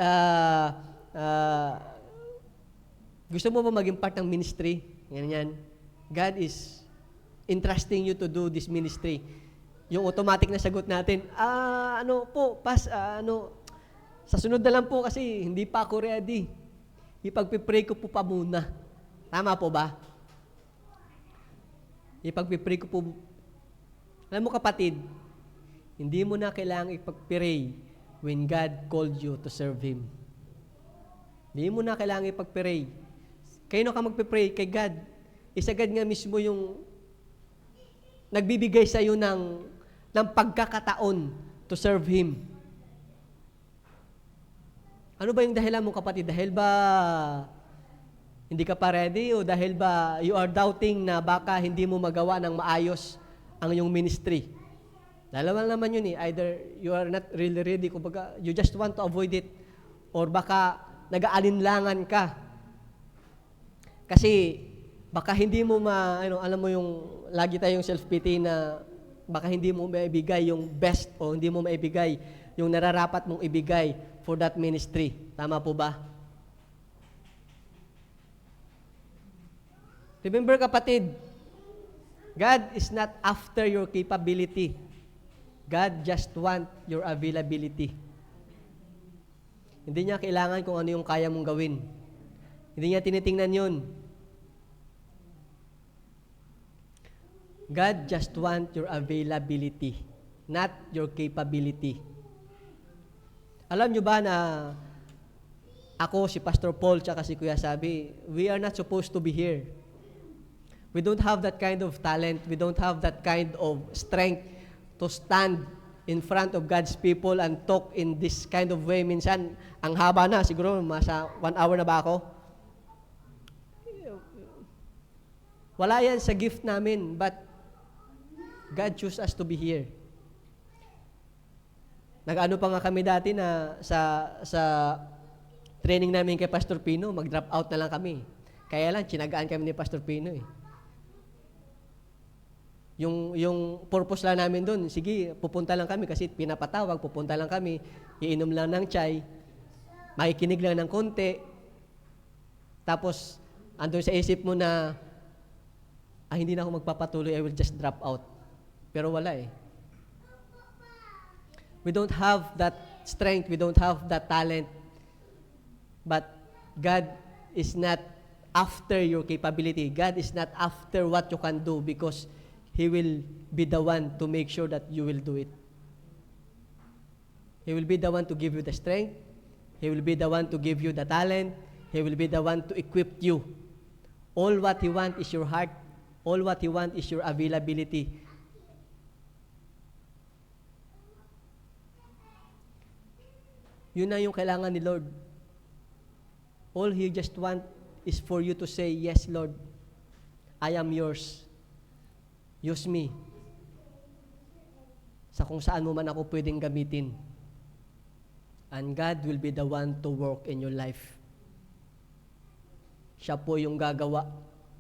Gusto mo ba maging part ng ministry? Ganyan. God is entrusting you to do this ministry. Yung automatic na sagot natin, sa sunod na lang po kasi hindi pa ako ready. Ipagpipray ko po pa muna. Tama po ba? Ipagpipray ko po. Alam mo kapatid, hindi mo na kailangang ipagpray when God called you to serve Him. Hindi mo na kailangang ipagpray. Kayo ka magpipray kay God. God nga mismo yung nagbibigay sa iyo ng pagkakataon to serve Him. Ano ba yung dahilan mo kapatid? Dahil ba hindi ka pa ready o dahil ba you are doubting na baka hindi mo magawa ng maayos ang iyong ministry? Dalawa naman yun eh. Either you are not really ready, kumbaga you just want to avoid it, or baka nag-aalinlangan ka. Kasi baka hindi mo alam mo yung lagi tayong self-pity na baka hindi mo maibigay yung best o hindi mo maibigay yung nararapat mong ibigay for that ministry. Tama po ba? Remember kapatid, God is not after your capability. God just want your availability. Hindi niya kailangan kung ano yung kaya mong gawin. Hindi niya tinitingnan yun. God just want your availability, not your capability. Alam nyo ba na ako, si Pastor Paul, tsaka si Kuya Sabi, we are not supposed to be here. We don't have that kind of talent. We don't have that kind of strength to stand in front of God's people and talk in this kind of way. Minsan, ang haba na, siguro masa 1 hour na ba ako? Wala yan sa gift namin, but God chose us to be here. Nag-ano pa nga kami dati na sa training namin kay Pastor Pino, mag-drop out na lang kami. Kaya lang, tsinagaan kami ni Pastor Pino eh. Yung purpose lang namin doon, sige, pupunta lang kami kasi pinapatawag, pupunta lang kami, iinom lang ng chai, makikinig lang ng konti, tapos andun sa isip mo na, hindi na ako magpapatuloy, I will just drop out. Pero wala eh. We don't have that strength, we don't have that talent, but God is not after your capability. God is not after what you can do because He will be the one to make sure that you will do it. He will be the one to give you the strength. He will be the one to give you the talent. He will be the one to equip you. All what He wants is your heart. All what He wants is your availability. Yun na yung kailangan ni Lord. All He just wants is for you to say, yes, Lord, I am yours. Use me. Sa kung saan mo man ako pwedeng gamitin. And God will be the one to work in your life. Siya po yung gagawa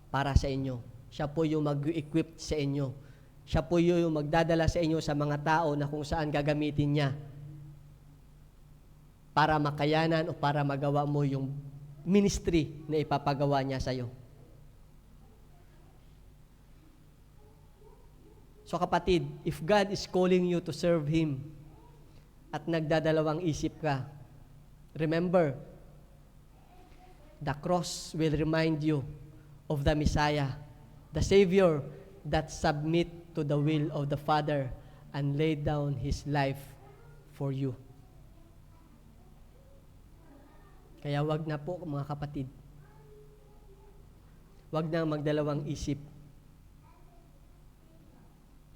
para sa inyo. Siya po yung mag-equip sa inyo. Siya po yung magdadala sa inyo sa mga tao na kung saan gagamitin niya para makayanan o para magawa mo yung ministry na ipapagawa niya sa iyo. So kapatid, if God is calling you to serve Him at nagdadalawang isip ka, remember, the cross will remind you of the Messiah, the Savior that submit to the will of the Father and laid down His life for you. Kaya wag na po mga kapatid, wag na magdalawang isip.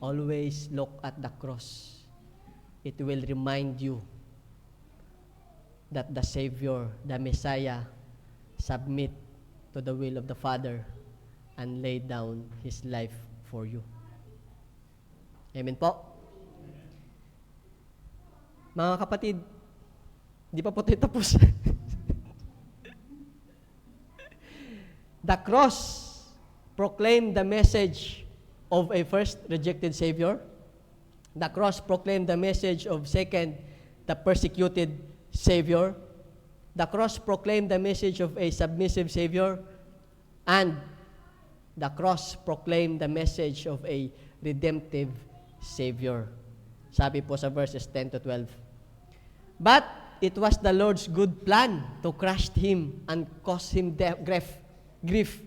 Always look at the cross. It will remind you that the Savior, the Messiah, submit to the will of the Father and lay down His life for you. Amen po? Mga kapatid, di pa po tayo tapos. The cross proclaimed the message of a first rejected Savior. The cross proclaimed the message of second, the persecuted Savior. The cross proclaimed the message of a submissive Savior, and the cross proclaimed the message of a redemptive Savior. Sabi po sa verses 10 to 12. But it was the Lord's good plan to crush him and cause him grief.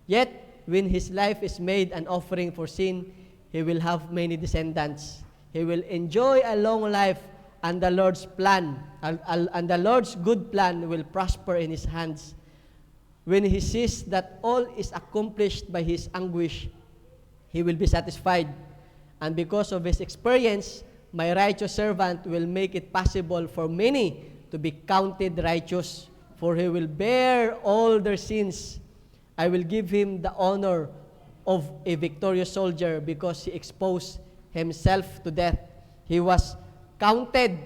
Yet, when his life is made an offering for sin, he will have many descendants. He will enjoy a long life, and the Lord's plan, and the Lord's good plan will prosper in his hands. When he sees that all is accomplished by his anguish, he will be satisfied. And because of his experience, my righteous servant will make it possible for many to be counted righteous, for he will bear all their sins. I will give him the honor of a victorious soldier because he exposed himself to death. He was counted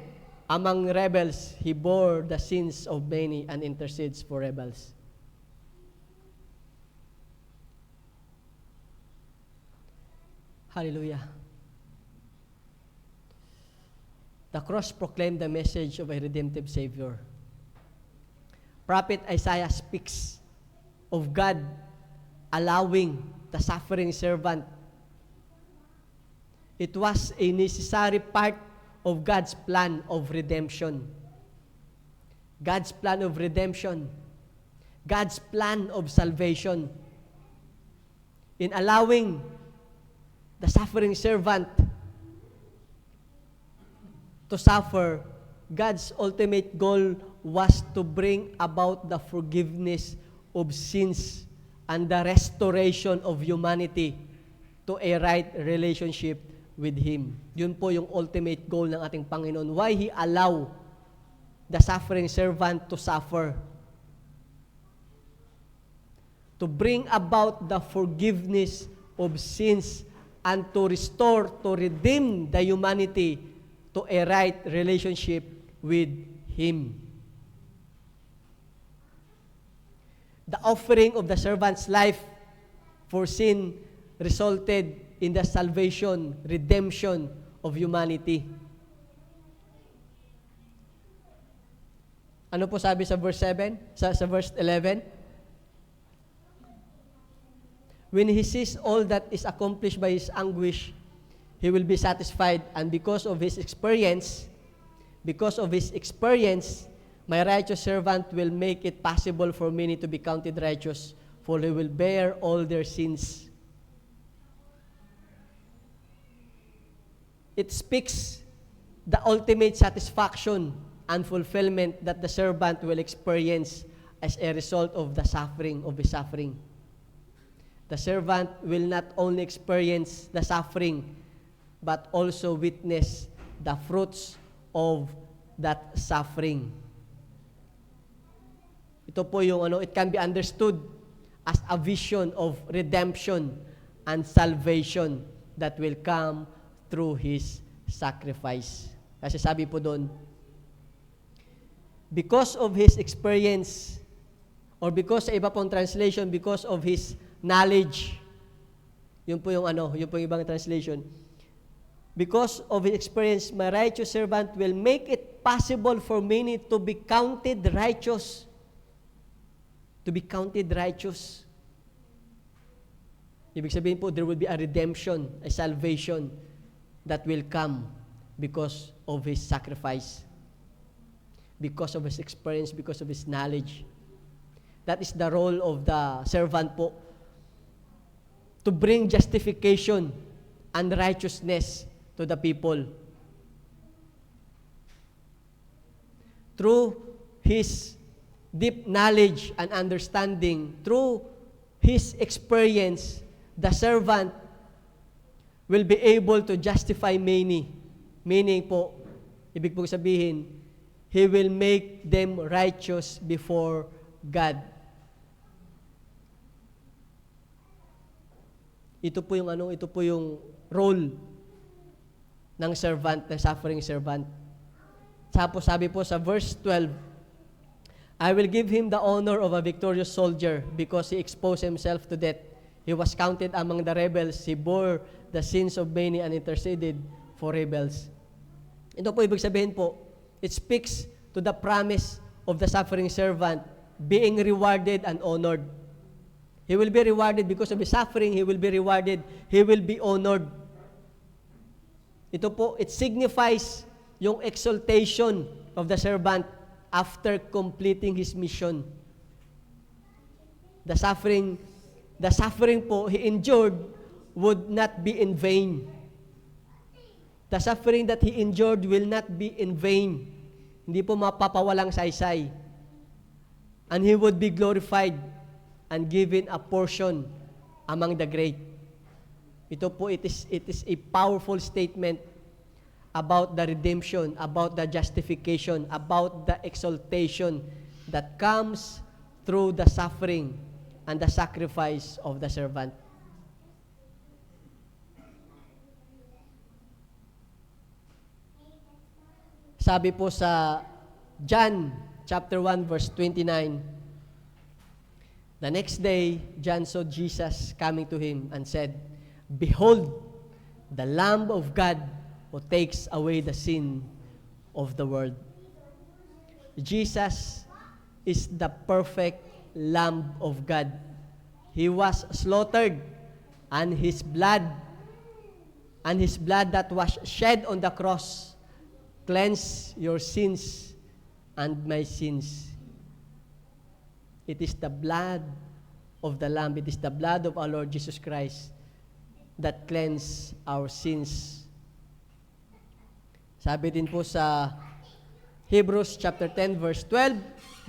among rebels. He bore the sins of many and intercedes for rebels. Hallelujah. The cross proclaimed the message of a redemptive Savior. Prophet Isaiah speaks of God allowing the suffering servant. It was a necessary part of God's plan of redemption. God's plan of redemption. God's plan of salvation. In allowing the suffering servant to suffer, God's ultimate goal was to bring about the forgiveness of sins and the restoration of humanity to a right relationship with Him. Yun po yung ultimate goal ng ating Panginoon. Why He allow the suffering servant to suffer? To bring about the forgiveness of sins and to restore, to redeem the humanity to a right relationship with Him. The offering of the servant's life for sin resulted in the salvation, redemption of humanity. Ano po sabi sa verse 7? Sa verse 11? When he sees all that is accomplished by his anguish, he will be satisfied, and because of his experience, my righteous servant will make it possible for many to be counted righteous, for he will bear all their sins. It speaks the ultimate satisfaction and fulfillment that the servant will experience as a result of the suffering, of his suffering. The servant will not only experience the suffering, but also witness the fruits of that suffering. Ito po yung it can be understood as a vision of redemption and salvation that will come through His sacrifice. Kasi sabi po doon, because of His experience, or because sa iba pong translation, because of His knowledge, yun po yung ibang translation, because of his experience, my righteous servant will make it possible for many to be counted righteous. To be counted righteous. Ibig sabihin po, there will be a redemption, a salvation that will come because of his sacrifice, because of his experience, because of his knowledge. That is the role of the servant po, to bring justification and righteousness to the people. Through his deep knowledge and understanding, through his experience, the servant will be able to justify many. Meaning po, ibig pong sabihin, he will make them righteous before God. Ito po yung role ng servant, ng suffering servant. Tapos sabi po sa verse 12, I will give him the honor of a victorious soldier because he exposed himself to death. He was counted among the rebels. He bore the sins of many and interceded for rebels. Ito po ibig sabihin po, it speaks to the promise of the suffering servant being rewarded and honored. He will be rewarded because of his suffering. He will be rewarded. He will be honored. Ito po, it signifies yung exaltation of the servant after completing his mission. The suffering po he endured would not be in vain. The suffering that he endured will not be in vain. Hindi po mapapawalang saysay. And he would be glorified and given a portion among the great. Ito po, it is a powerful statement about the redemption, about the justification, about the exaltation that comes through the suffering and the sacrifice of the servant. Sabi po sa John chapter 1 verse 29, the next day, John saw Jesus coming to him and said, "Behold, the Lamb of God who takes away the sin of the world." Jesus is the perfect Lamb of God. He was slaughtered, and His blood that was shed on the cross cleanse your sins and my sins. It is the blood of the Lamb. It is the blood of our Lord Jesus Christ that cleanse our sins. Sabi din po sa Hebrews chapter 10 verse 12,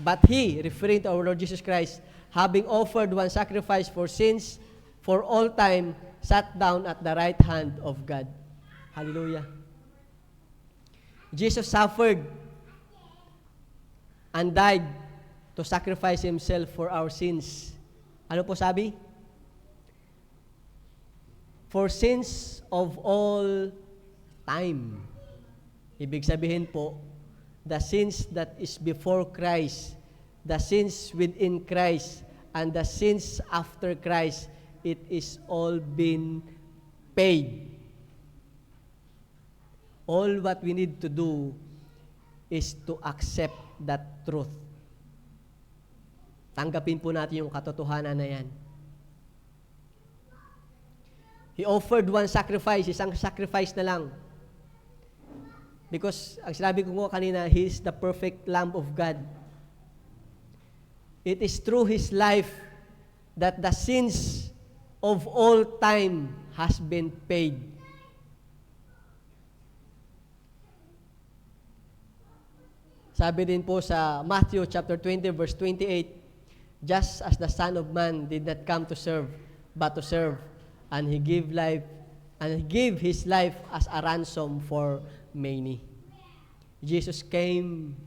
but He, referring to our Lord Jesus Christ, having offered one sacrifice for sins for all time, sat down at the right hand of God. Hallelujah. Jesus suffered and died to sacrifice Himself for our sins. Ano po sabi? For sins of all time. Ibig sabihin po, the sins that is before Christ, the sins within Christ, and the sins after Christ, it is all been paid. All what we need to do is to accept that truth. Tanggapin po natin yung katotohanan na yan. He offered one sacrifice, isang sacrifice na lang. Because, ang sinabi ko kanina, He is the perfect Lamb of God. It is through His life that the sins of all time has been paid. Sabi din po sa Matthew chapter 20 verse 28, just as the Son of Man did not come to serve, but to serve, and He gave His life as a ransom for many. Jesus came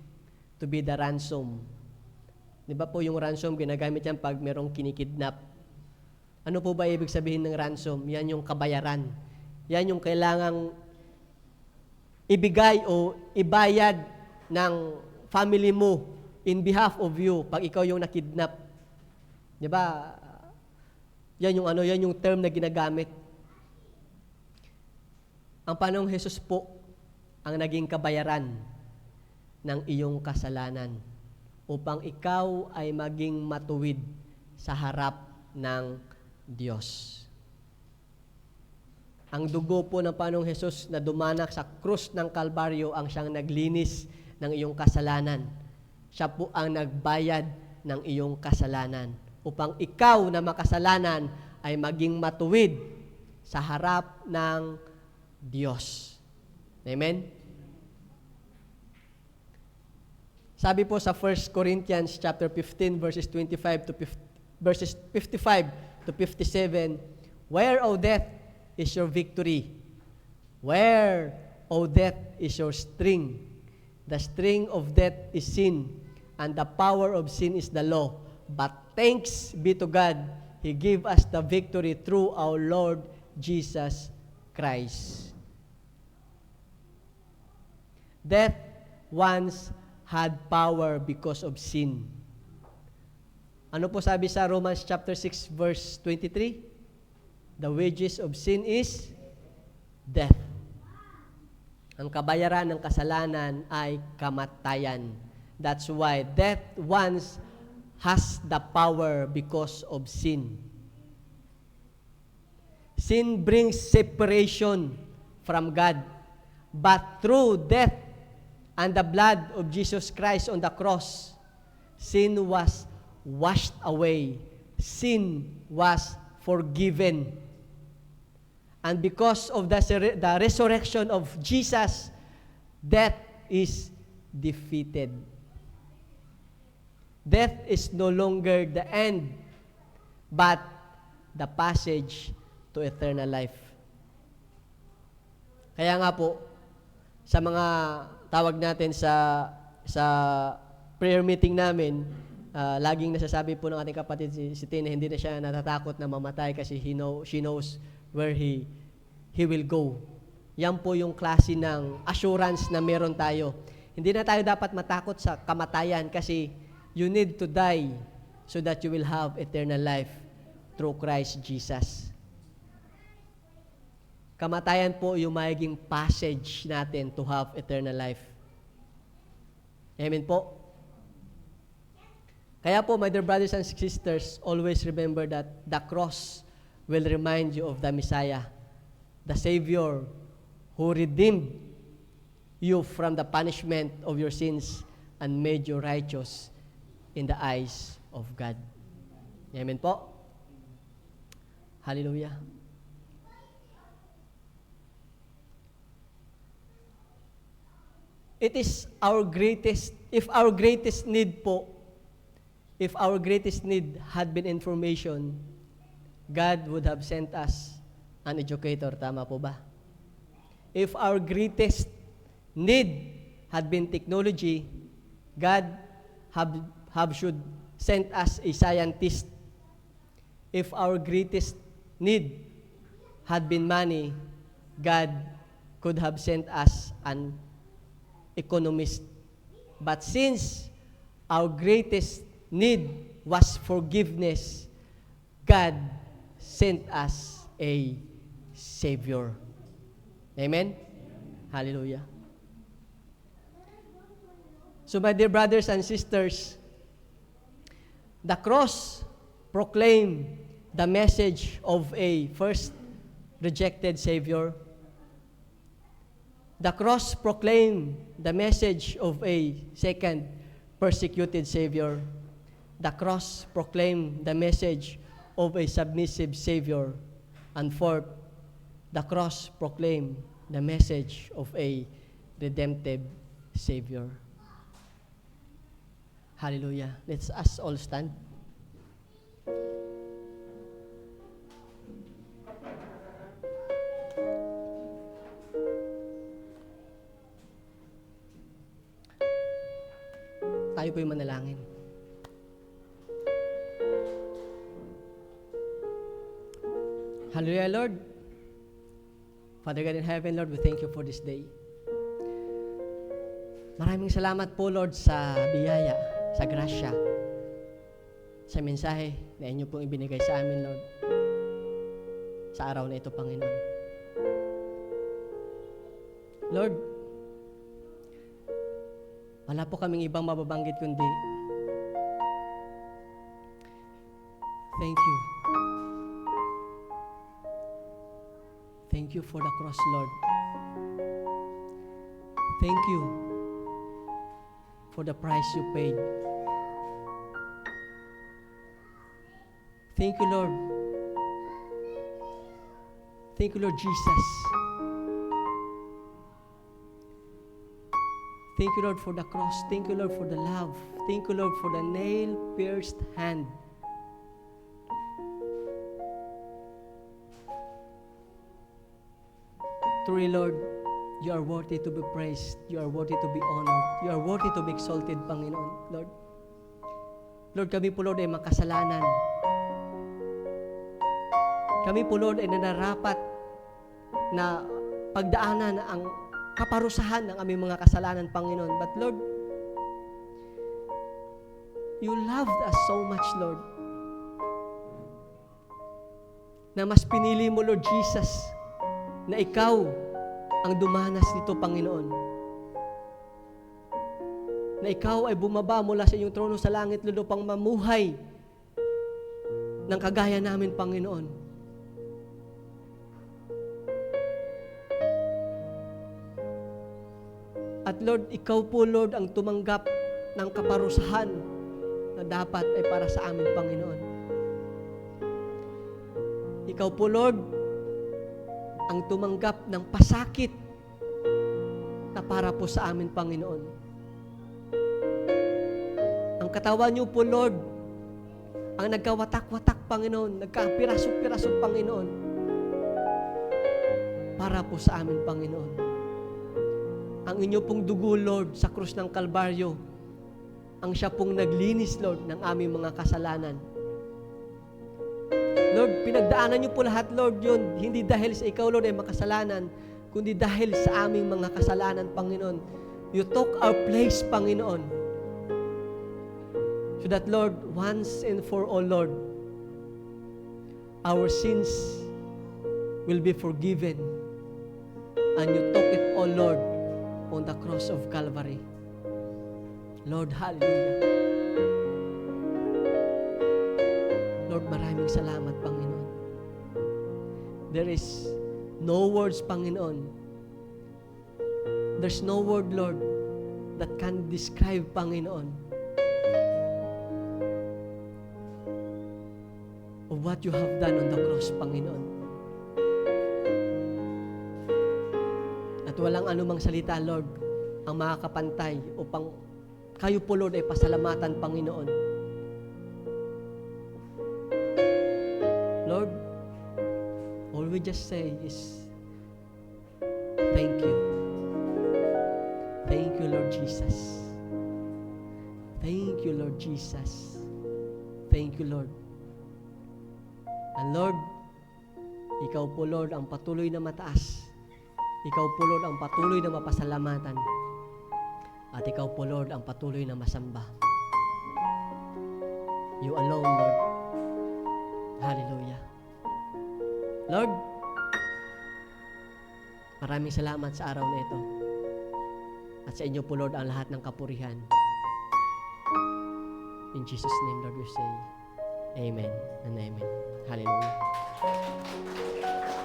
to be the ransom. Di ba po yung ransom, ginagamit yan pag merong kinikidnap. Ano po ba ibig sabihin ng ransom? Yan yung kabayaran. Yan yung kailangang ibigay o ibayad ng family mo in behalf of you pag ikaw yung nakidnap. Di ba? Yan yung term na ginagamit. Ang Panginoong Hesus po ang naging kabayaran ng iyong kasalanan upang ikaw ay maging matuwid sa harap ng Diyos. Ang dugo po ng Panginoong Hesus na dumanak sa krus ng Kalbaryo ang siyang naglinis ng iyong kasalanan. Siya po ang nagbayad ng iyong kasalanan upang ikaw na makasalanan ay maging matuwid sa harap ng Diyos. Amen? Sabi po sa 1 Corinthians chapter 15 verses 55 to 57, where, O death, is your victory? Where, O death, is your sting? The sting of death is sin, and the power of sin is the law. But thanks be to God, He gave us the victory through our Lord Jesus Christ. Death once had power because of sin. Ano po sabi sa Romans chapter 6 verse 23? The wages of sin is death. Ang kabayaran ng kasalanan ay kamatayan. That's why death once has the power because of sin. Sin brings separation from God. But through death and the blood of Jesus Christ on the cross, sin was washed away. Sin was forgiven. And because of the resurrection of Jesus, death is defeated. Death is no longer the end, but the passage to eternal life. Kaya nga po, sa mga tawag natin sa prayer meeting namin, laging nasasabi po ng ating kapatid si Tina, hindi na siya natatakot na mamatay kasi she knows where he will go. Yan po yung klase ng assurance na meron tayo. Hindi na tayo dapat matakot sa kamatayan kasi you need to die so that you will have eternal life through Christ Jesus. Kamatayan po yung magiging passage natin to have eternal life. Amen po? Kaya po, my dear brothers and sisters, always remember that the cross will remind you of the Messiah, the Savior who redeemed you from the punishment of your sins and made you righteous in the eyes of God. Amen po? Hallelujah. It is our greatest, if our greatest need had been information, God would have sent us an educator. Tama po ba? If our greatest need had been technology, God should send us a scientist. If our greatest need had been money, God could have sent us an economist. But since our greatest need was forgiveness, God sent us a Savior. Amen? Hallelujah. So my dear brothers and sisters, the cross proclaimed the message of a first rejected Savior. The cross proclaimed the message of a second persecuted Savior. The cross proclaimed the message of a submissive Savior. And fourth, the cross proclaimed the message of a redemptive Savior. Hallelujah. Let's us all stand. Tayo po yung manalangin. Hallelujah, Lord. Father God in heaven, Lord, we thank you for this day. Maraming salamat po, Lord, sa biyaya, sa grasya, sa mensahe na inyo pong ibinigay sa amin, Lord, sa araw na ito, Panginoon. Lord, wala po kaming ibang mababanggit kundi thank you. Thank you for the cross, Lord. Thank you for the price you paid. Thank you, Lord. Thank you, Lord Jesus. Thank you, Lord, for the cross. Thank you, Lord, for the love. Thank you, Lord, for the nail-pierced hand. Truly, Lord, you are worthy to be praised. You are worthy to be honored. You are worthy to be exalted, Panginoon, Lord. Lord, kami po, Lord, ay makasalanan. Kami po, Lord, ay nanarapat na pagdaanan ang kaparusahan ng aming mga kasalanan, Panginoon. But, Lord, you loved us so much, Lord, na mas pinili mo, Lord Jesus, na ikaw ang dumanas nito, Panginoon. na ikaw ay bumaba mula sa iyong trono sa langit, Lord, upang mamuhay ng kagaya namin, Panginoon. At Lord, ikaw po, Lord, ang tumanggap ng kaparusahan na dapat ay para sa amin, Panginoon. Ikaw po, Lord, ang tumanggap ng pasakit na para po sa amin, Panginoon. Ang katawan niyo po, Lord, ang nagkawatak-watak, Panginoon, nagkapiraso-piraso, Panginoon, para po sa amin, Panginoon. Ang inyo pong dugo, Lord, sa krus ng Kalbaryo, ang siya pong naglinis, Lord, ng aming mga kasalanan. Lord, pinagdaanan niyo po lahat, Lord, yun. Hindi dahil sa ikaw, Lord, ay makasalanan, kundi dahil sa aming mga kasalanan, Panginoon. You took our place, Panginoon. So that, Lord, once and for all, Lord, our sins will be forgiven. And you took it all, Lord, on the cross of Calvary. Lord, hallelujah. Lord, maraming salamat, Panginoon. There is no words, Panginoon. There's no word, Lord, that can describe, Panginoon, of what you have done on the cross, Panginoon. At walang anumang salita, Lord, ang makakapantay upang kayo po, Lord, ay pasalamatan, Panginoon. Lord, all we just say is, thank you. Thank you, Lord Jesus. Thank you, Lord Jesus. Thank you, Lord. And Lord, ikaw po, Lord, ang patuloy na mataas. Ikaw po, Lord, ang patuloy na mapasalamatan. At ikaw po, Lord, ang patuloy na masamba. You alone, Lord. Hallelujah. Lord, maraming salamat sa araw na ito. At sa inyo po, Lord, ang lahat ng kapurihan. In Jesus' name, Lord, we say, Amen and Amen. Hallelujah.